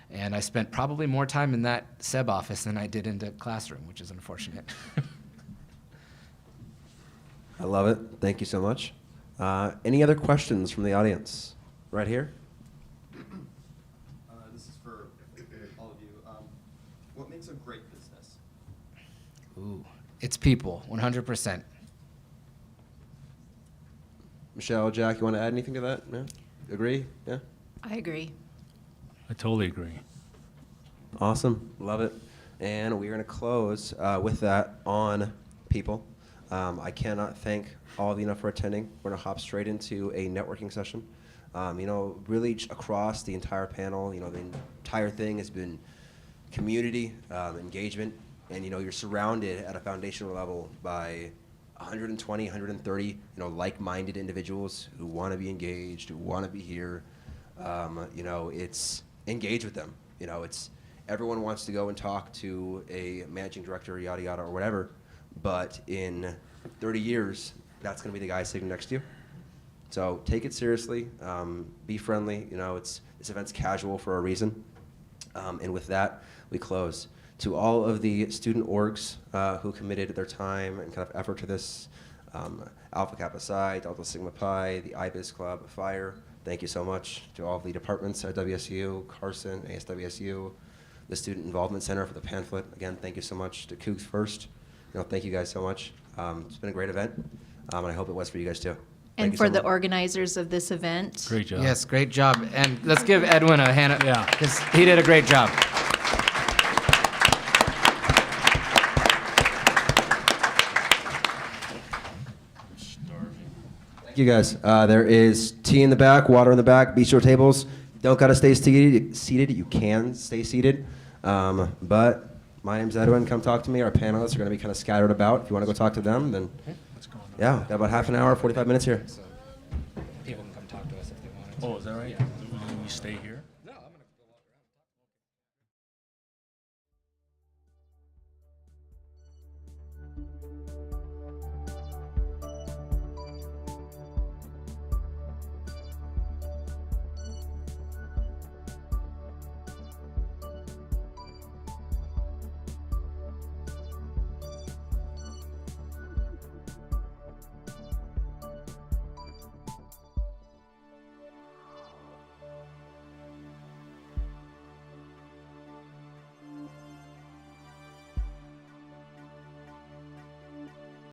And I spent probably more time in that SEB office than I did in the classroom, which is unfortunate. I love it. Thank you so much. Any other questions from the audience? Right here? This is for all of you. What makes a great business? Ooh, it's people, 100%. Michelle, Jack, you want to add anything to that? Yeah? Agree? Yeah? I agree. I totally agree. Awesome. Love it. And we're going to close with that on people. I cannot thank all of you enough for attending. We're going to hop straight into a networking session. Really across the entire panel, the entire thing has been community, engagement, and, you're surrounded at a foundational level by 120, 130, like-minded individuals who want to be engaged, who want to be here. It's engage with them. It's everyone wants to go and talk to a managing director, yada, yada, or whatever. But in 30 years, that's going to be the guy sitting next to you. So take it seriously. Be friendly. This event's casual for a reason. And with that, we close. To all of the student orgs who committed their time and kind of effort to this, Alpha Kappa Psi, Delta Sigma Pi, the IBIS Club, FIRE, thank you so much. To all of the departments at WSU, Carson, ASWSU, the Student Involvement Center for the pamphlet. Again, thank you so much. To CougsFirst, thank you guys so much. It's been a great event, and I hope it was for you guys too. And for the organizers of this event. Great job. Yes, great job. And let's give Edwin a hand up. Yeah. Because he did a great job. Thank you guys. There is tea in the back, water in the back, bistro tables. Don't gotta stay seated. You can stay seated. But my name's Edwin. Come talk to me. Our panelists are gonna be kind of scattered about. If you want to go talk to them, then yeah, got about half an hour, 45 minutes here. So people can come talk to us if they wanted to. Oh, is that right? Will you stay here?